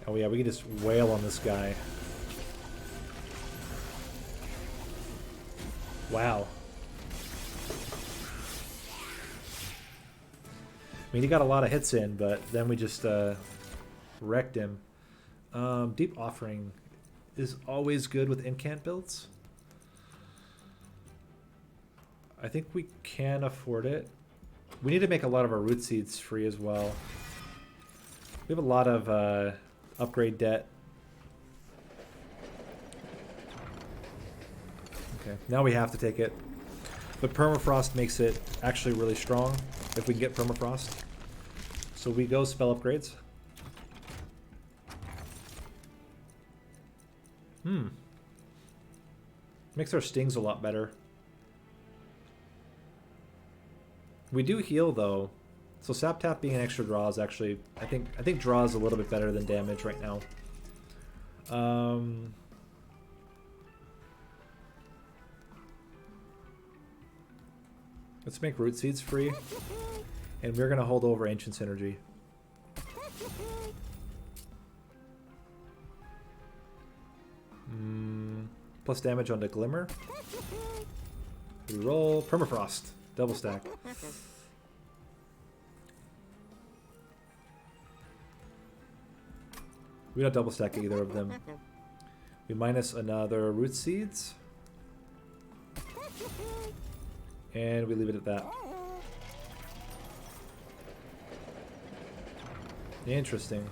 Oh yeah, we can just wail on this guy. Wow. I mean, he got a lot of hits in, but then we just wrecked him. Deep Offering is always good with incant builds. I think we can afford it. We need to make a lot of our root seeds free as well. We have a lot of upgrade debt. Okay, now we have to take it. But Permafrost makes it actually really strong if we can get Permafrost. So we go spell upgrades. Makes our stings a lot better. We do heal though. So Sap Tap being an extra draw is actually, I think draw is a little bit better than damage right now. Let's make Root Seeds free. And we're gonna hold over Ancient Synergy. Plus damage onto Glimmer. Reroll Permafrost. Double stack. We don't double stack either of them. We minus another Root Seeds. And we leave it at that. Interesting.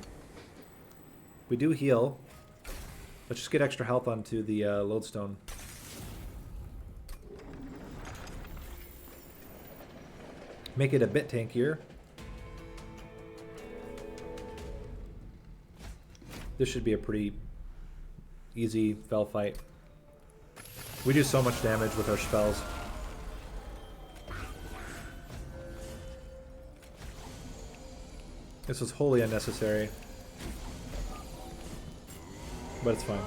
We do heal. Let's just get extra health onto the lodestone. Make it a bit tankier. This should be a pretty easy fell fight. We do so much damage with our spells. This was wholly unnecessary. But it's fine.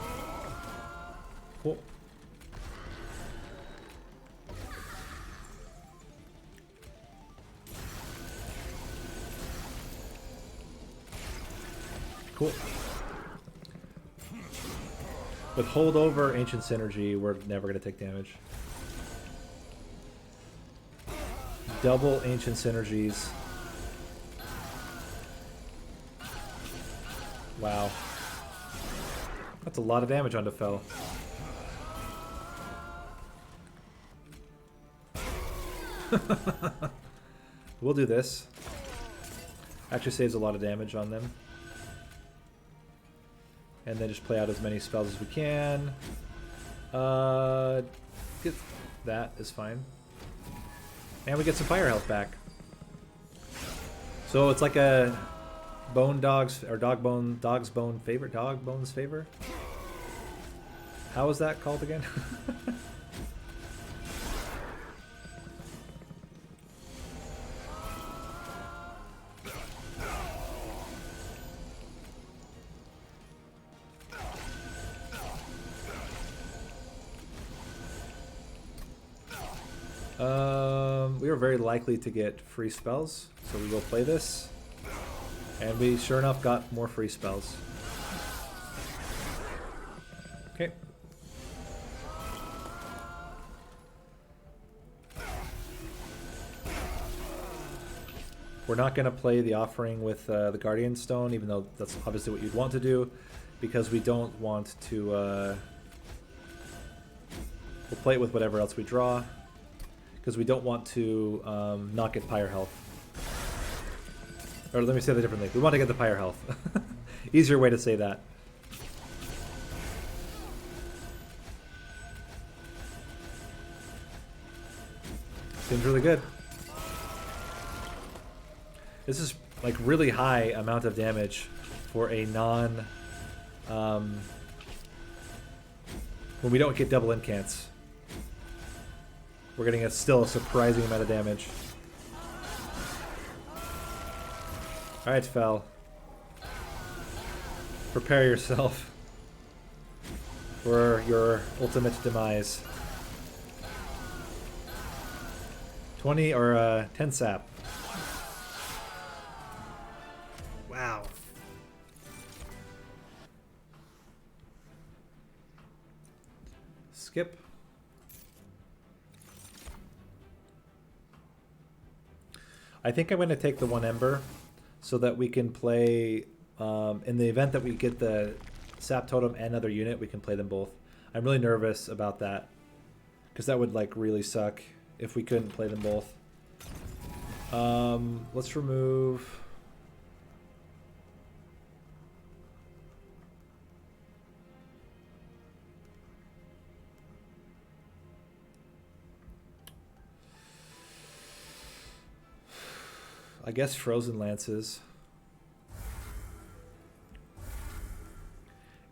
Cool. Cool. With holdover Ancient Synergy, we're never going to take damage. Double Ancient Synergies. Wow. That's a lot of damage onto Fel. We'll do this. Actually saves a lot of damage on them. And then just play out as many spells as we can. Get that is fine. And we get some fire health back. So it's like a bone dog's or dog's bone favor, dog bone's favor. How is that called again? We are very likely to get free spells, so we will play this. And we sure enough got more free spells. Okay. We're not going to play the offering with the Guardian Stone, even though that's obviously what you'd want to do, because we don't want to... we'll play it with whatever else we draw, because we don't want to not get Pyre health. Or let me say that differently. We want to get the Pyre health. Easier way to say that. Seems really good. This is like really high amount of damage for a non... when we don't get double incants. We're getting still a surprising amount of damage. Alright, Fel. Prepare yourself for your ultimate demise. 20 or 10 sap. Wow. Skip. I think I'm going to take the 1 Ember so that we can play, in the event that we get the Sap Totem and another unit, we can play them both. I'm really nervous about that, because that would like really suck if we couldn't play them both. Let's remove... I guess Frozen Lances.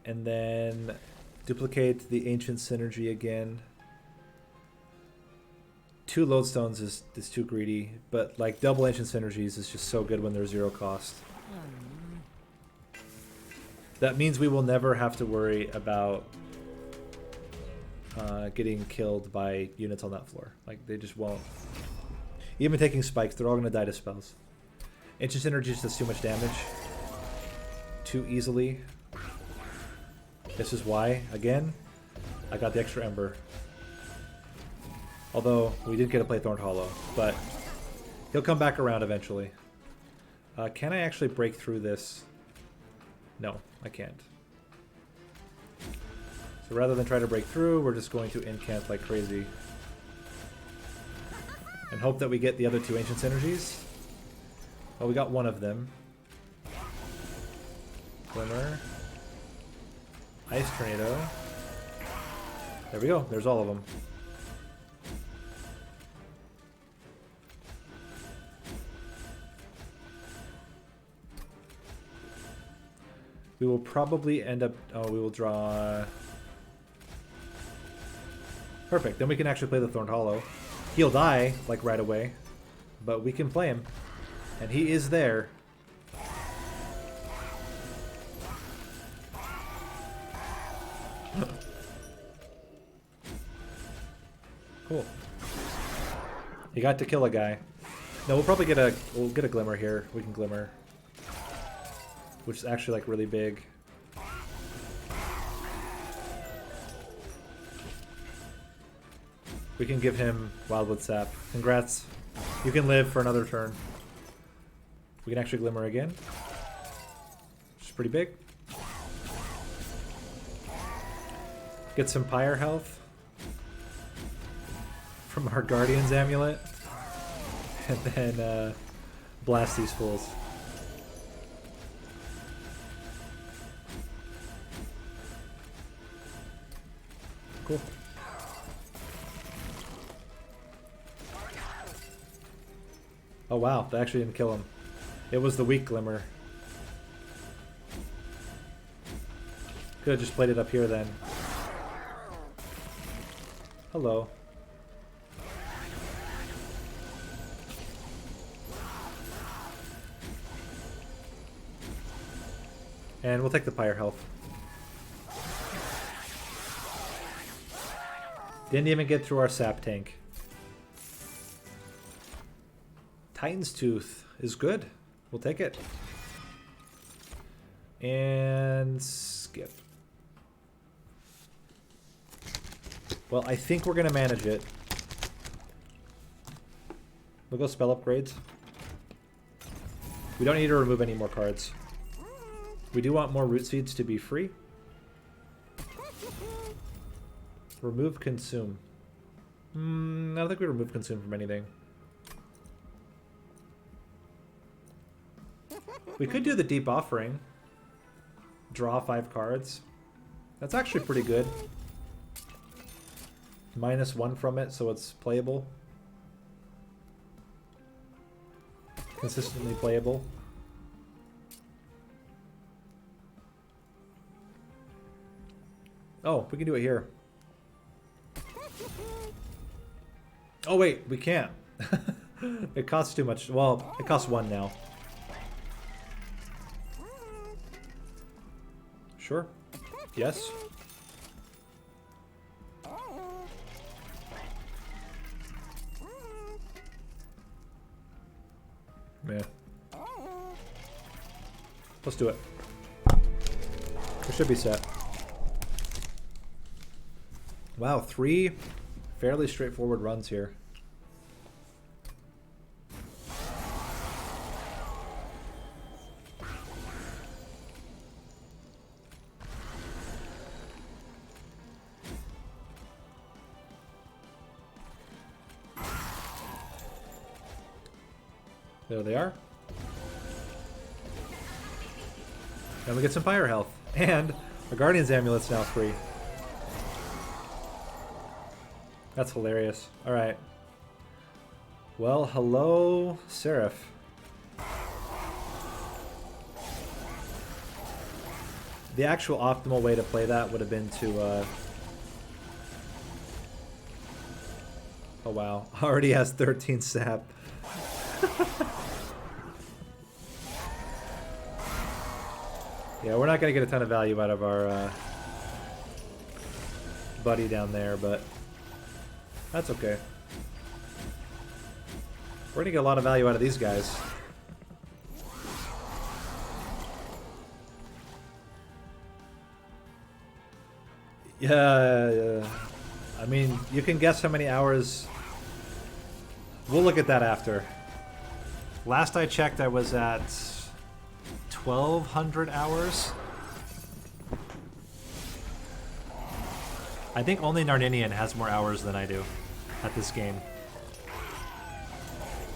And then duplicate the Ancient Synergy again. 2 Lodestones is too greedy, but like double Ancient Synergies is just so good when they're 0 cost. That means we will never have to worry about getting killed by units on that floor. Like, they just won't. Even taking spikes, they're all going to die to spells. Ancient Synergy does too much damage. Too easily. This is why, again, I got the extra Ember. Although, we did get to play Thorned Hollow, but he'll come back around eventually. Can I actually break through this? No, I can't. So rather than try to break through, we're just going to incant like crazy. And hope that we get the other 2 Ancient Synergies. Well, we got one of them. Glimmer. Ice Tornado. There we go. There's all of them. We will probably end up... Oh, we will draw... Perfect. Then we can actually play the Thorned Hollow. He'll die, like, right away. But we can play him. And he is there. Cool. He got to kill a guy. No, we'll probably get a Glimmer here. We can Glimmer. Which is actually, like, really big. We can give him Wildwood Sap. Congrats. You can live for another turn. We can actually Glimmer again. Which is pretty big. Get some Pyre health from our Guardian's Amulet. and then blast these fools. Cool. Oh wow, that actually didn't kill him. It was the weak glimmer. Could have just played it up here then. Hello. And we'll take the pyre health. Didn't even get through our sap tank. Titan's Tooth is good. We'll take it. And skip. Well, I think we're going to manage it. We'll go spell upgrades. We don't need to remove any more cards. We do want more root seeds to be free. Remove consume. I don't think we remove consume from anything. We could do the deep offering. Draw 5 cards. That's actually pretty good. -1 from it, so it's playable. Consistently playable. Oh, we can do it here. Oh wait, we can't. It costs too much. Well, it costs 1 now. Sure. Yes. Yeah. Let's do it. We should be set. Wow, 3 fairly straightforward runs here. There they are. And we get some fire health. And our Guardian's Amulet's now free. That's hilarious. Alright. Well, hello, Seraph. The actual optimal way to play that would have been to... Oh wow. Already has 13 sap. Yeah, we're not going to get a ton of value out of our buddy down there, but that's okay. We're going to get a lot of value out of these guys. Yeah, I mean, you can guess how many hours. We'll look at that after. Last I checked, I was at 1,200 hours. I think only Narninian has more hours than I do at this game.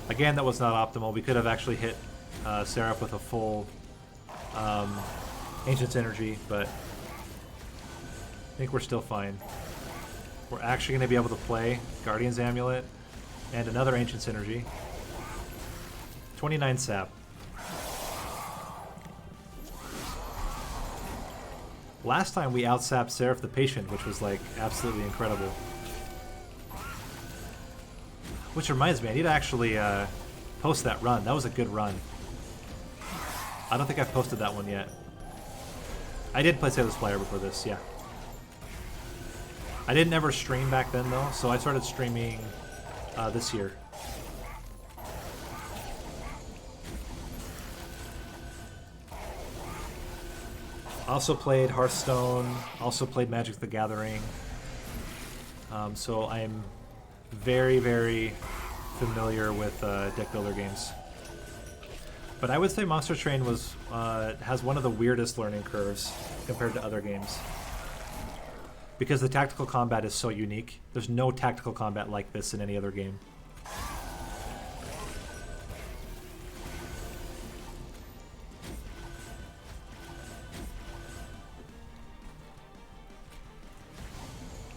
Again, that was not optimal. We could have actually hit Seraph with a full Ancient's Energy, but I think we're still fine. We're actually going to be able to play Guardian's Amulet and another Ancient's Energy. 29 sap. Last time we outsapped Seraph the Patient, which was like absolutely incredible. Which reminds me, I need to actually post that run. That was a good run. I don't think I've posted that one yet. I did play Sailor's Flyer before this, yeah. I didn't ever stream back then though, so I started streaming this year. Also played Hearthstone, also played Magic the Gathering. So I'm very, very familiar with deck builder games. But I would say Monster Train was has one of the weirdest learning curves compared to other games. Because the tactical combat is so unique. There's no tactical combat like this in any other game.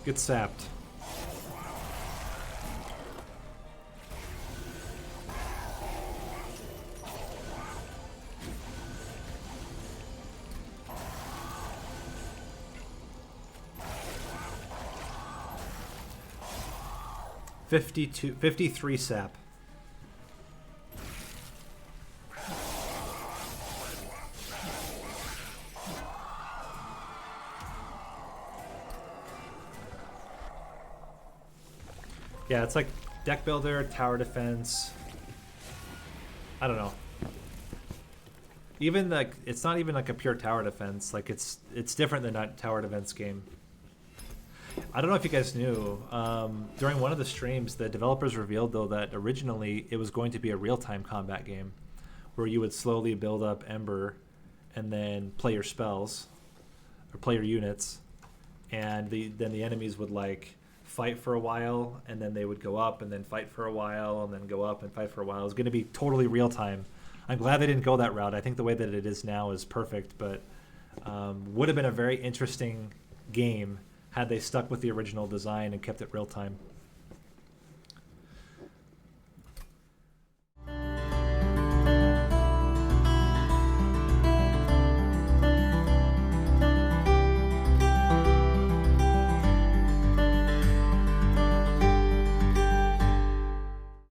Get sapped. $52, 53 sap. Yeah, it's like deck builder, tower defense. I don't know. Even like it's not even like a pure tower defense. Like it's different than that tower defense game. I don't know if you guys knew. During one of the streams, the developers revealed though that originally it was going to be a real-time combat game, where you would slowly build up Ember, and then play your spells, or play your units, and then the enemies would like fight for a while, and then they would go up and then fight for a while and then go up and fight for a while. It was going to be totally real time. I'm glad they didn't go that route. I think the way that it is now is perfect, but would have been a very interesting game had they stuck with the original design and kept it real time.